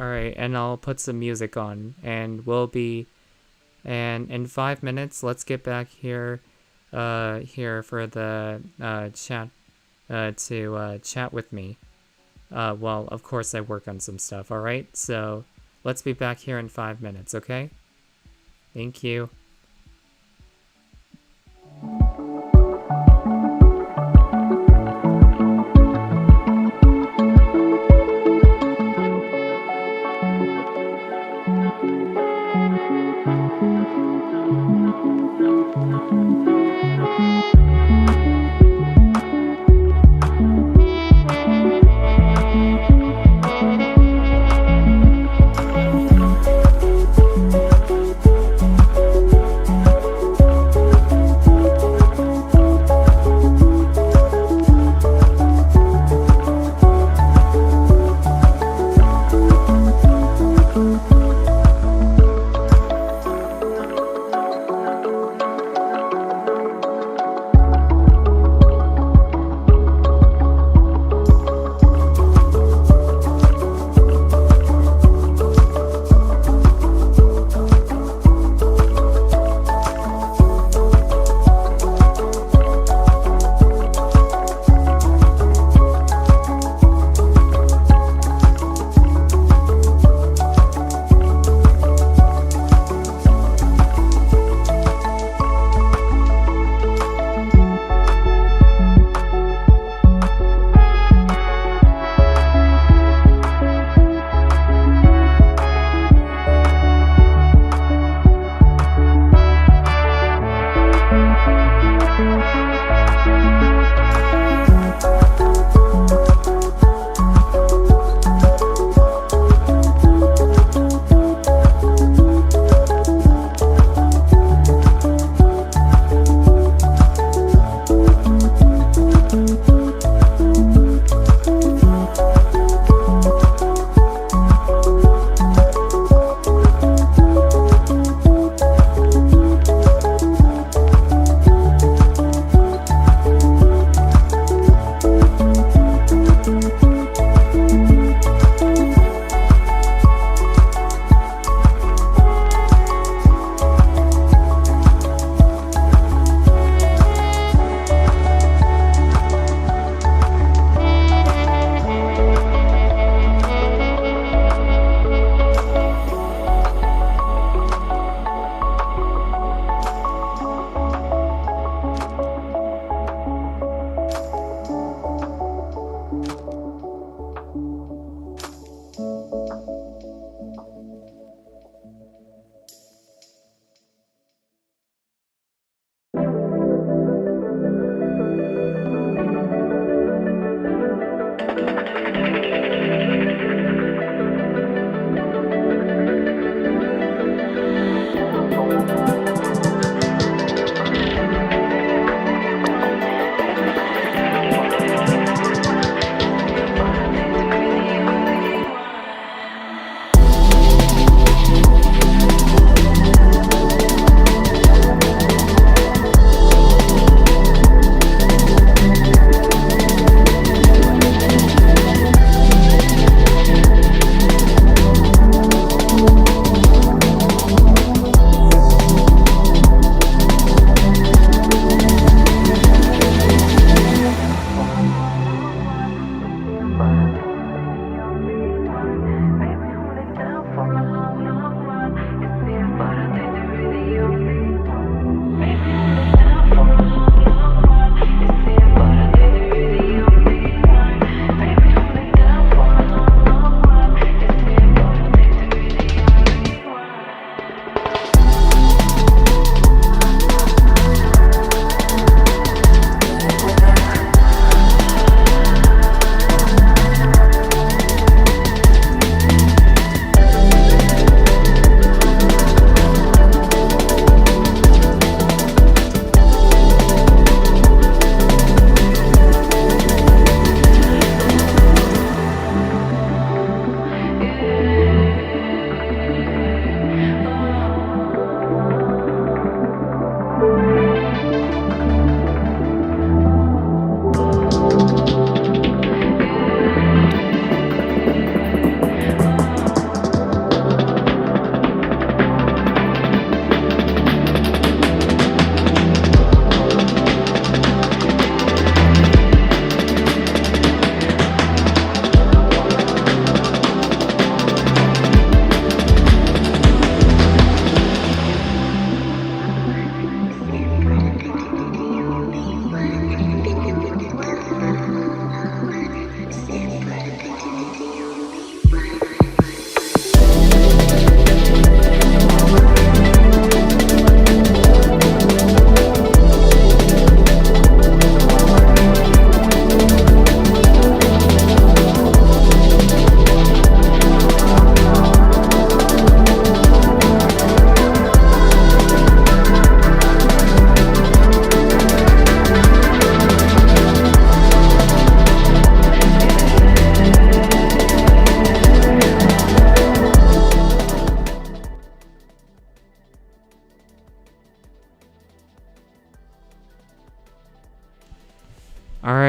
Alright, and I'll put some music on, and and in 5 minutes, let's get back here for the chat to chat with me. Well, of course I work on some stuff, alright? So let's be back here in 5 minutes, okay? Thank you.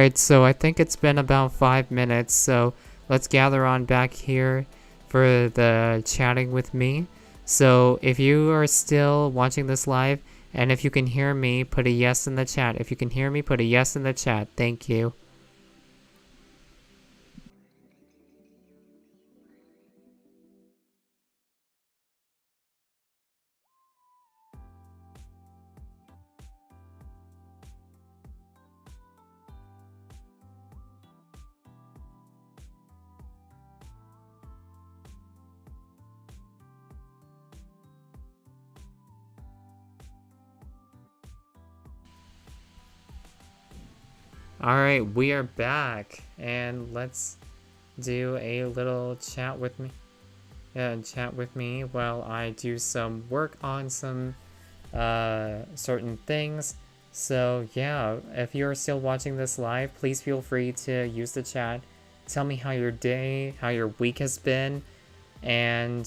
Alright, so I think it's been about 5 minutes, so let's gather on back here for the chatting with me. So if you are still watching this live, and if you can hear me, put a yes in the chat. If you can hear me, put a yes in the chat. Thank you. Alright, we are back, and let's do a little chat with me. Chat with me while I do some work on some certain things. So yeah, if you're still watching this live, please feel free to use the chat. Tell me how your day, how your week has been, and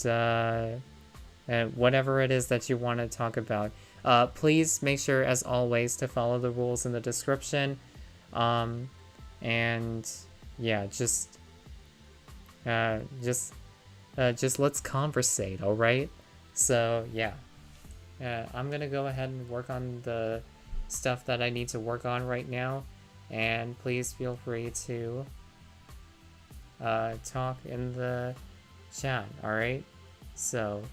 whatever it is that you want to talk about. Please make sure, as always, to follow the rules in the description. And yeah, just let's conversate, all right? So yeah, I'm gonna go ahead and work on the stuff that I need to work on right now, and please feel free to talk in the chat, all right? So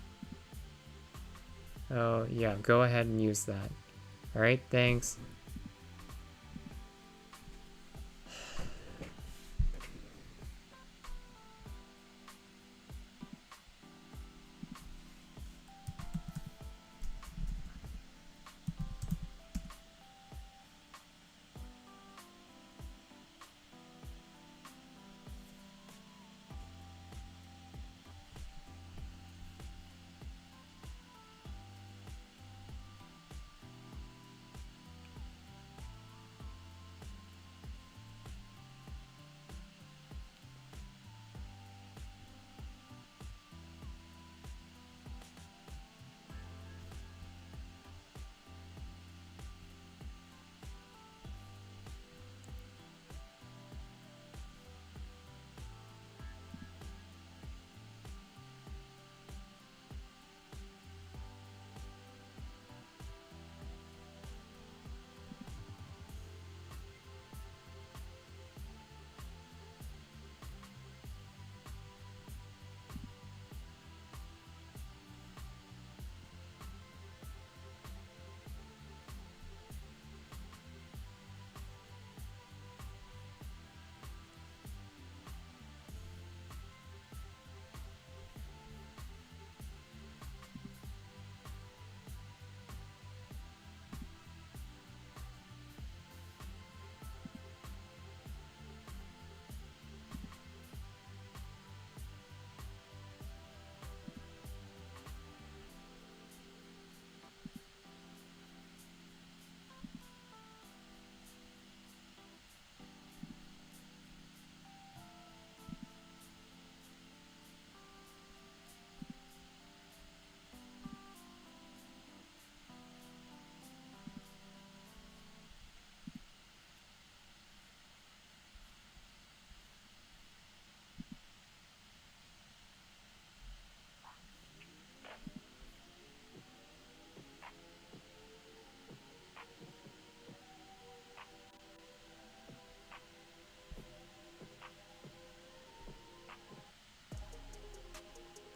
oh yeah, go ahead and use that. All right, thanks.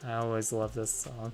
I always love this song.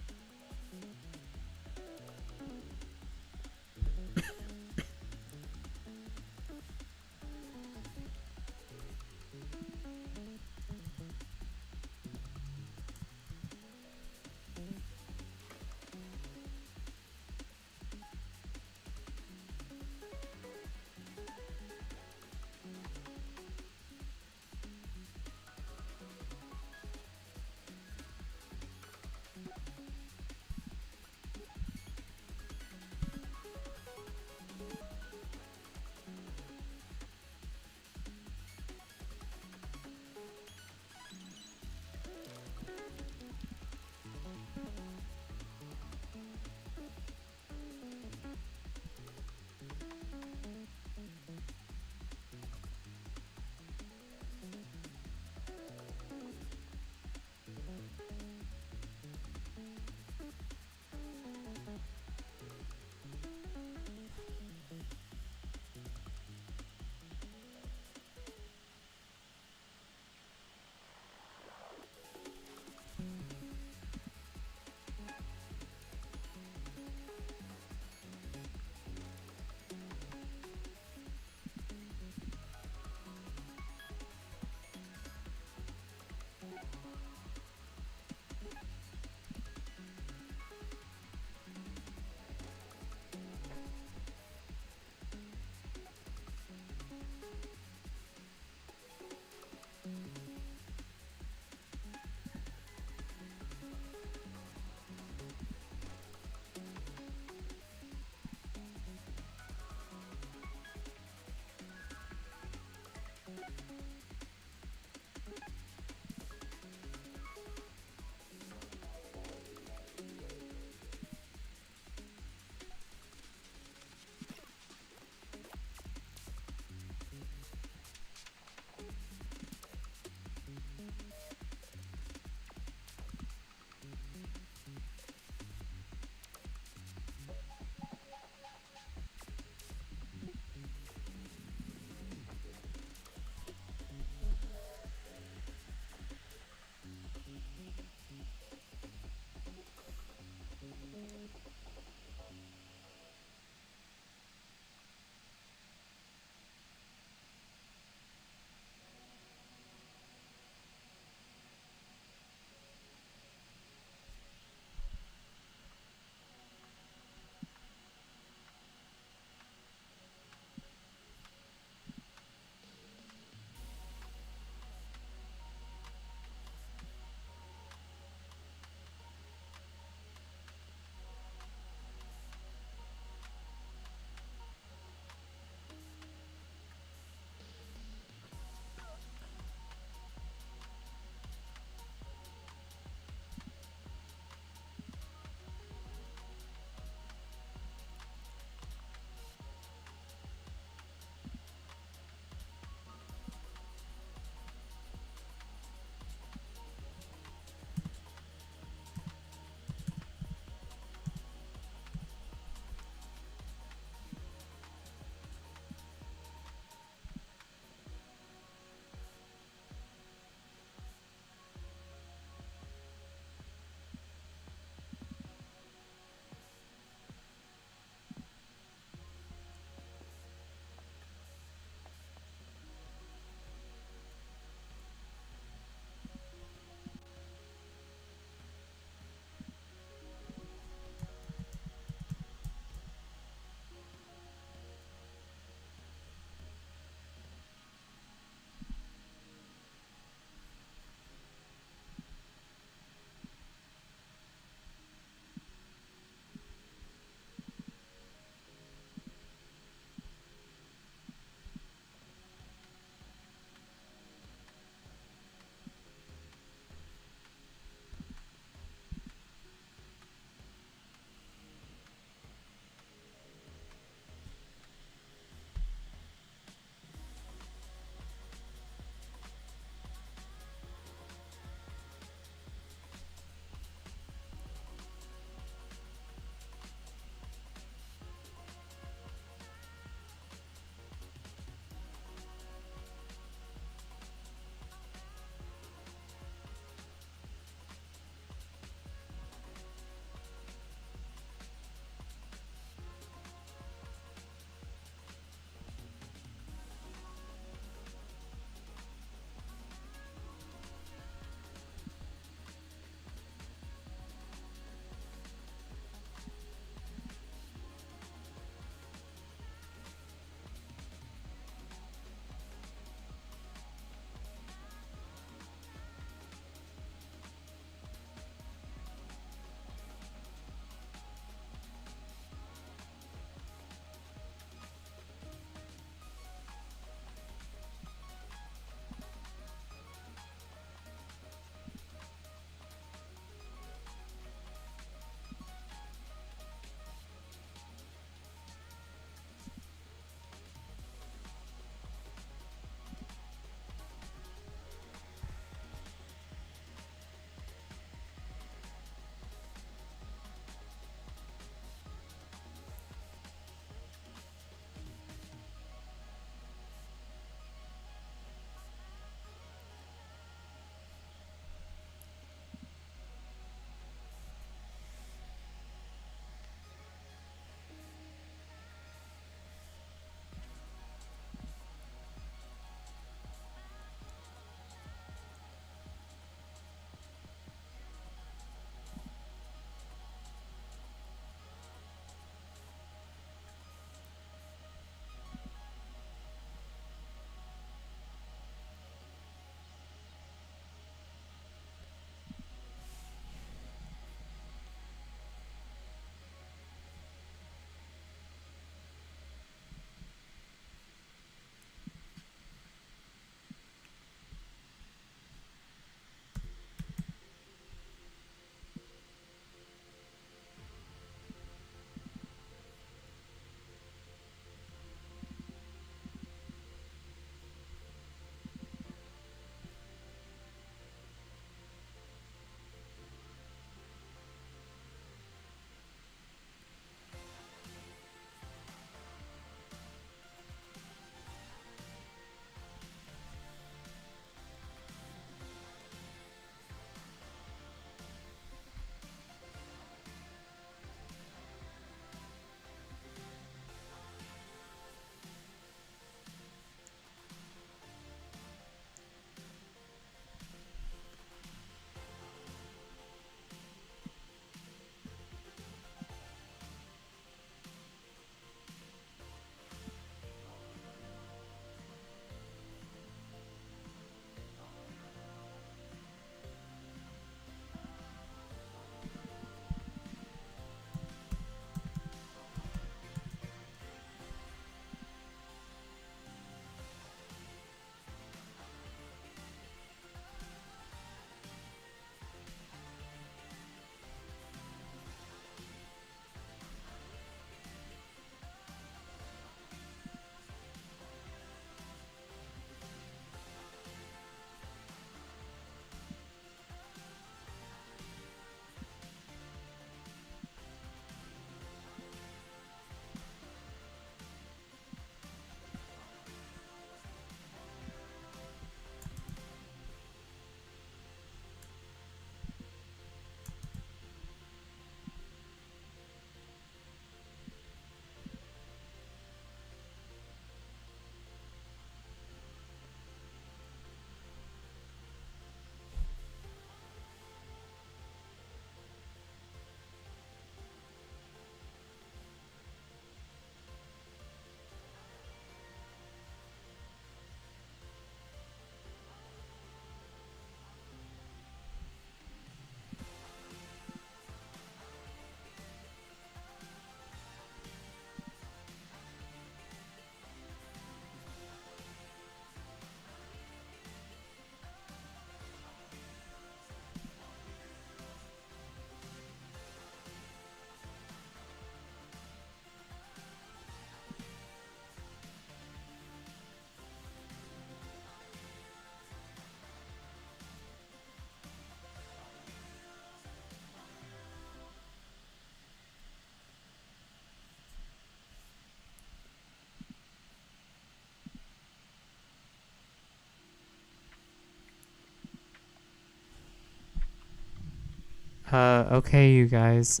Okay, you guys.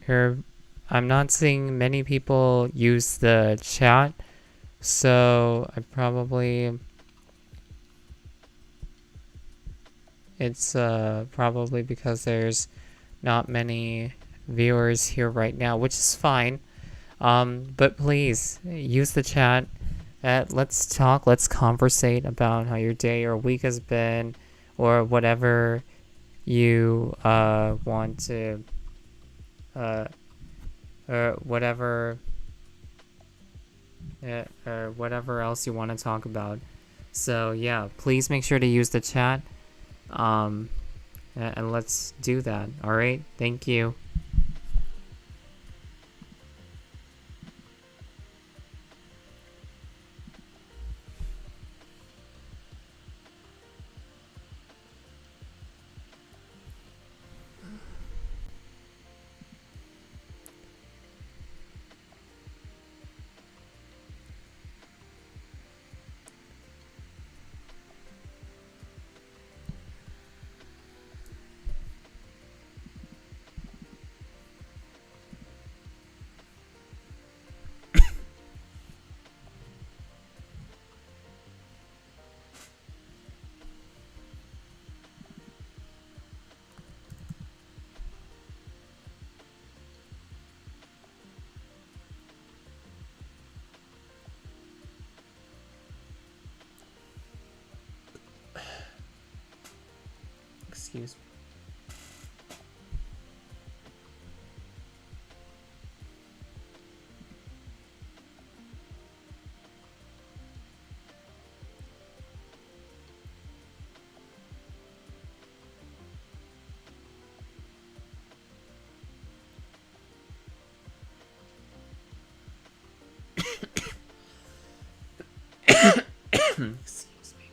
Here, I'm not seeing many people use the chat, so I probably... It's probably because there's not many viewers here right now, which is fine. But please use the chat. Let's talk, let's conversate about how your day or week has been, or whatever you want to, or whatever else you want to talk about. So yeah, please make sure to use the chat. And let's do that. All right, thank you. Excuse me. Excuse me.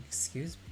Excuse me.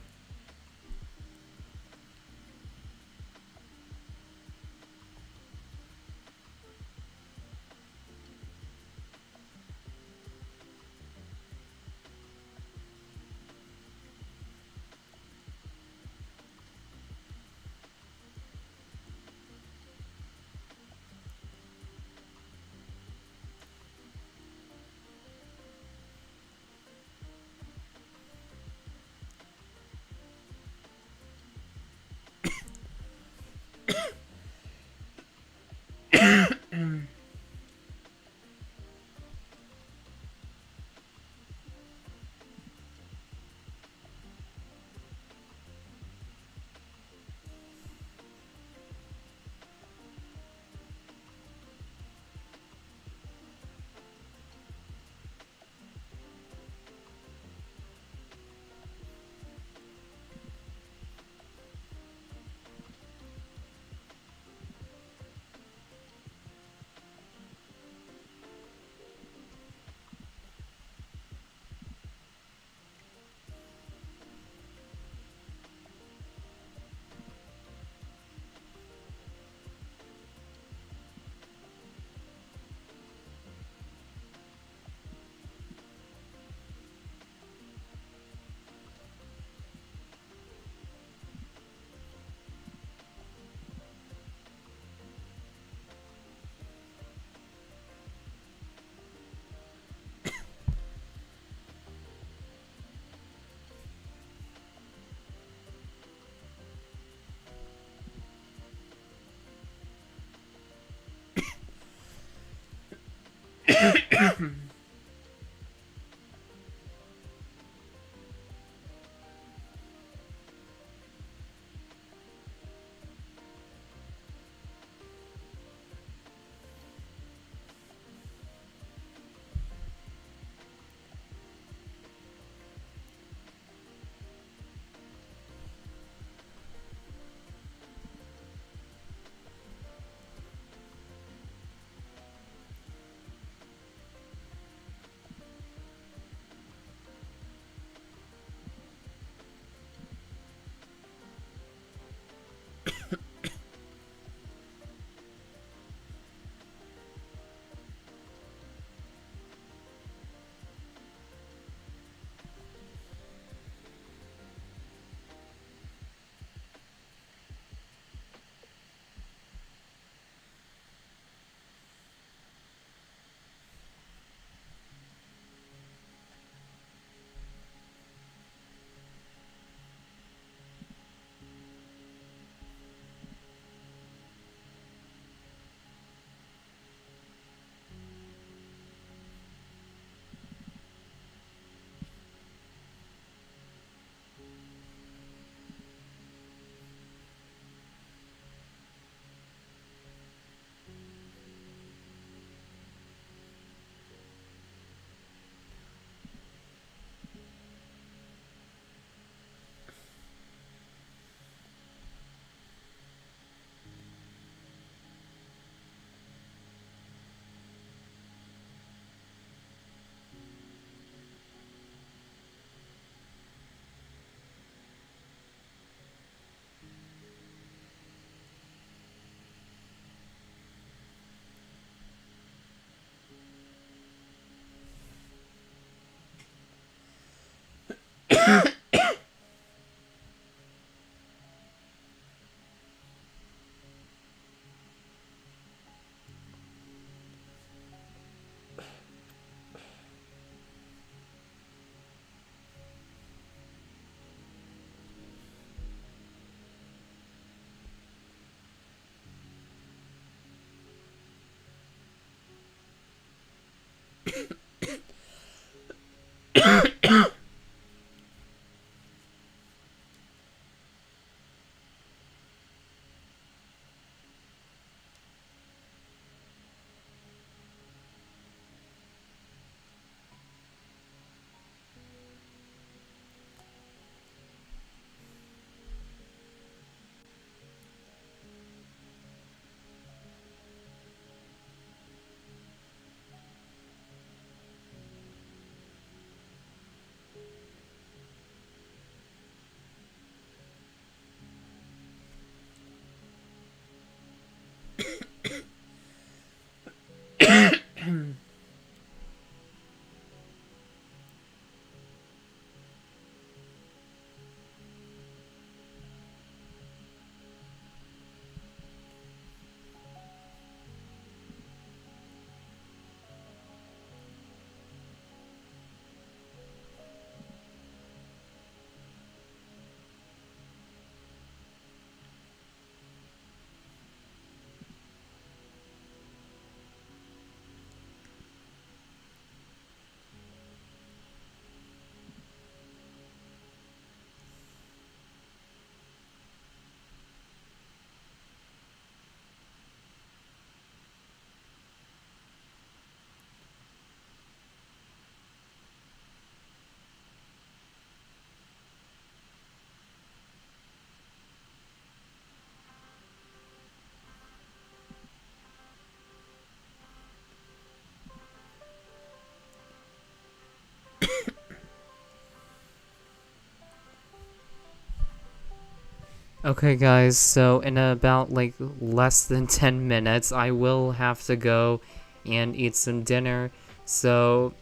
Okay, guys, so in about like less than 10 minutes, I will have to go and eat some dinner. So,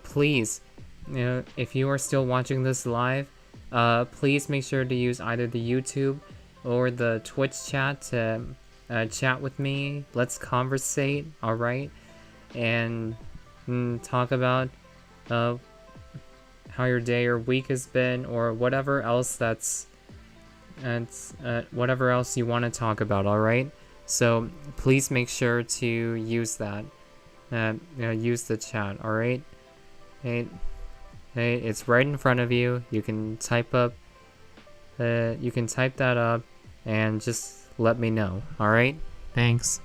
please, if you are still watching this live, please make sure to use either the YouTube or the Twitch chat to chat with me. Let's conversate, alright? And talk about how your day or week has been, or whatever else whatever else you want to talk about, alright? So please make sure to use that. Use the chat, alright? Hey, it's right in front of you. You can type up, you can type that up and just let me know, alright? Thanks.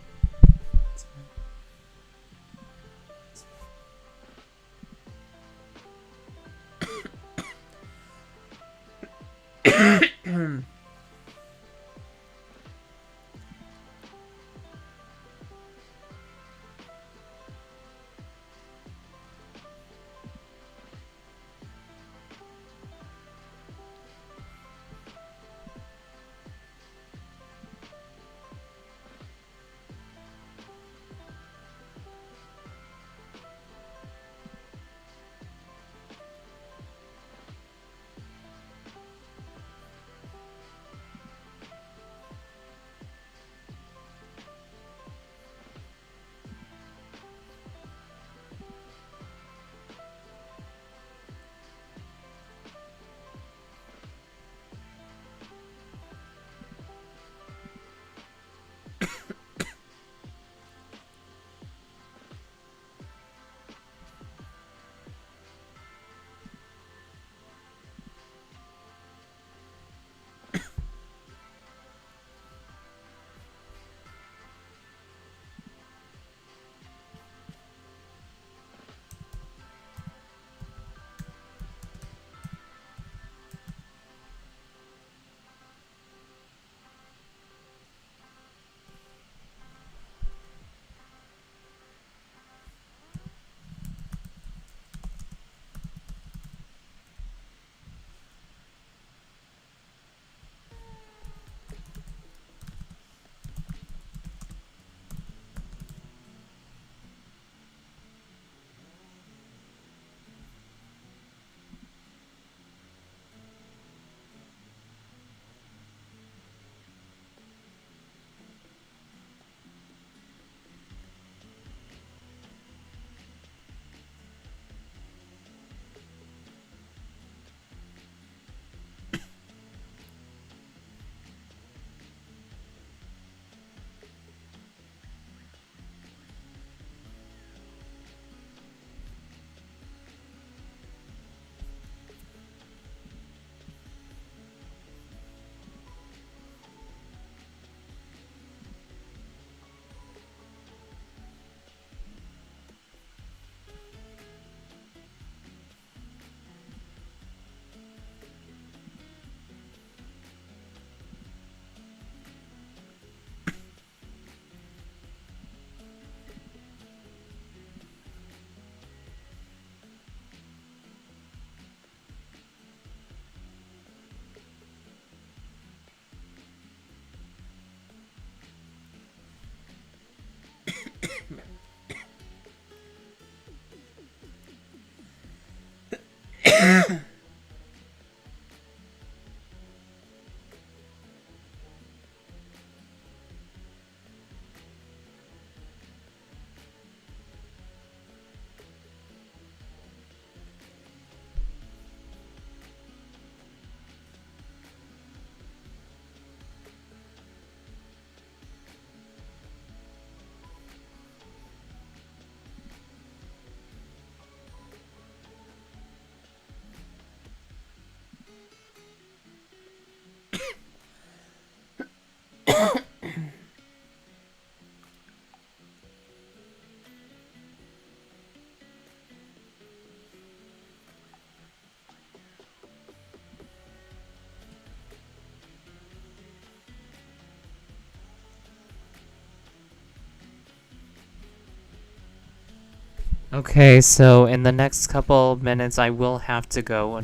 Okay, so in the next couple minutes I will have to go,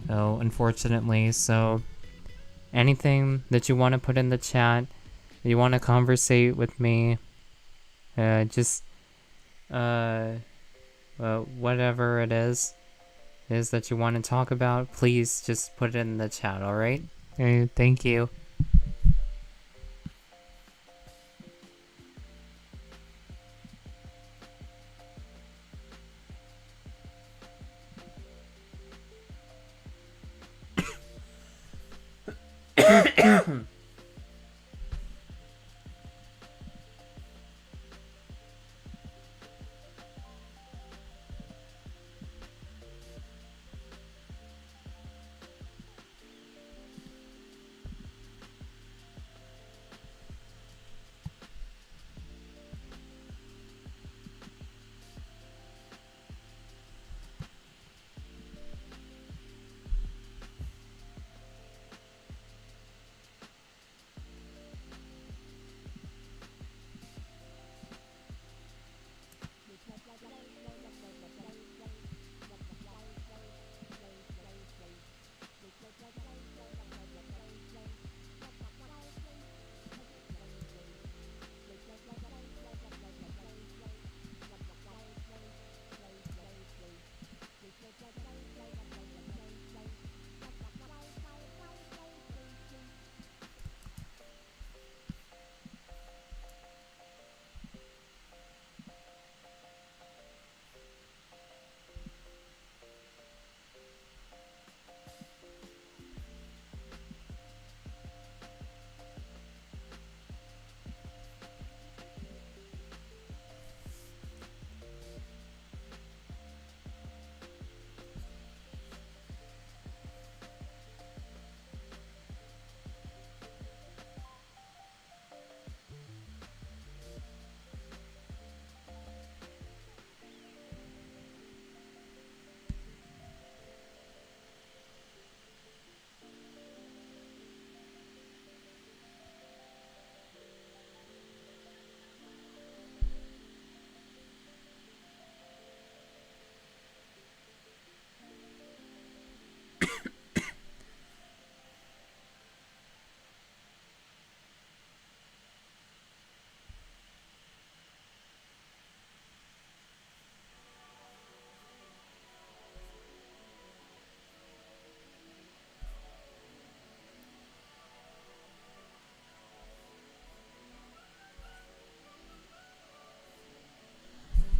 unfortunately, so anything that you want to put in the chat, you want to conversate with me, just whatever it is that you want to talk about, please just put it in the chat, alright? Thank you.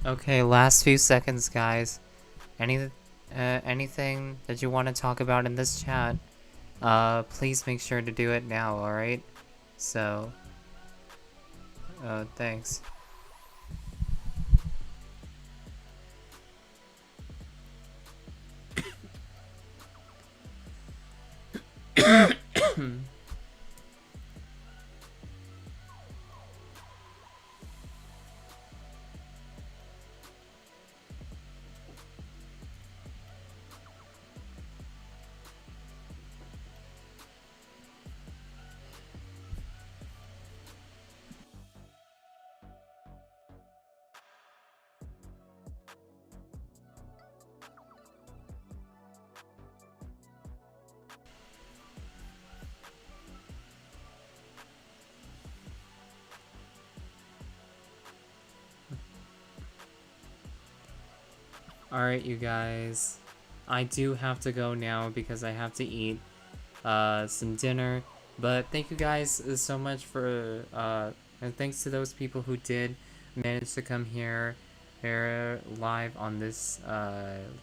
Okay, last few seconds, guys. Anything that you want to talk about in this chat, please make sure to do it now, alright? So, thanks. Alright, you guys. I do have to go now because I have to eat some dinner. But thank you guys so much for and thanks to those people who did manage to come here live on this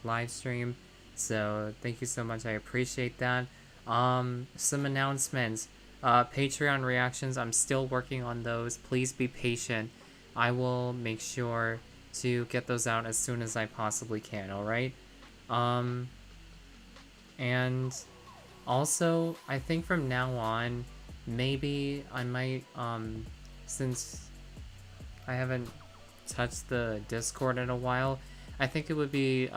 live stream. So thank you so much. I appreciate that. Some announcements. Patreon reactions. I'm still working on those. Please be patient. I will make sure to get those out as soon as I possibly can, alright? And also, I think from now on, maybe I might, since I haven't touched the Discord in a while, I think it would be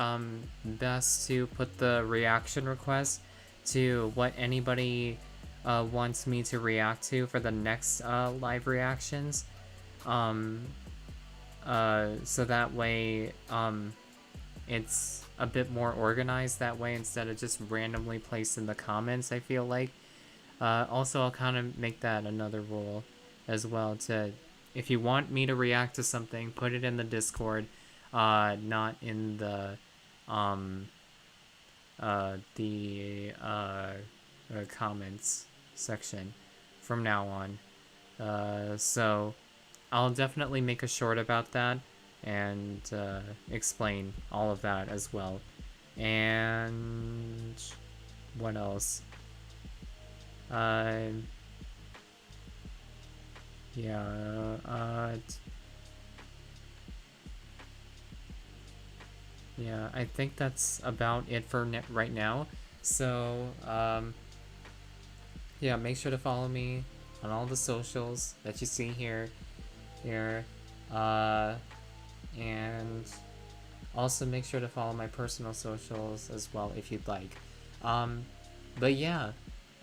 best to put the reaction request to what anybody wants me to react to for the next live reactions. So that way, it's a bit more organized that way instead of just randomly placed in the comments, I feel like. Also, I'll kind of make that another rule as well to, if you want me to react to something, put it in the Discord, not in the comments section from now on. So I'll definitely make a short about that and explain all of that as well. And what else? Yeah, I think that's about it for right now. So, yeah, make sure to follow me on all the socials that you see here, and also make sure to follow my personal socials as well if you'd like. But yeah,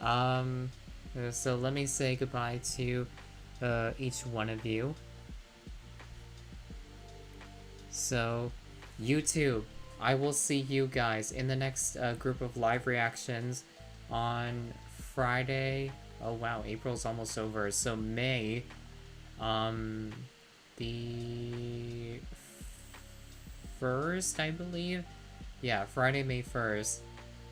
so let me say goodbye to each one of you. So, YouTube, I will see you guys in the next group of live reactions on Friday. Oh wow, April's almost over. So May, the 1st, I believe. Yeah, Friday, May 1st.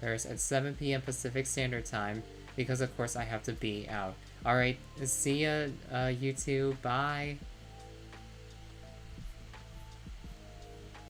There's at 7 p.m. Pacific Standard Time, because of course I have to be out. Alright, see ya, YouTube. Bye.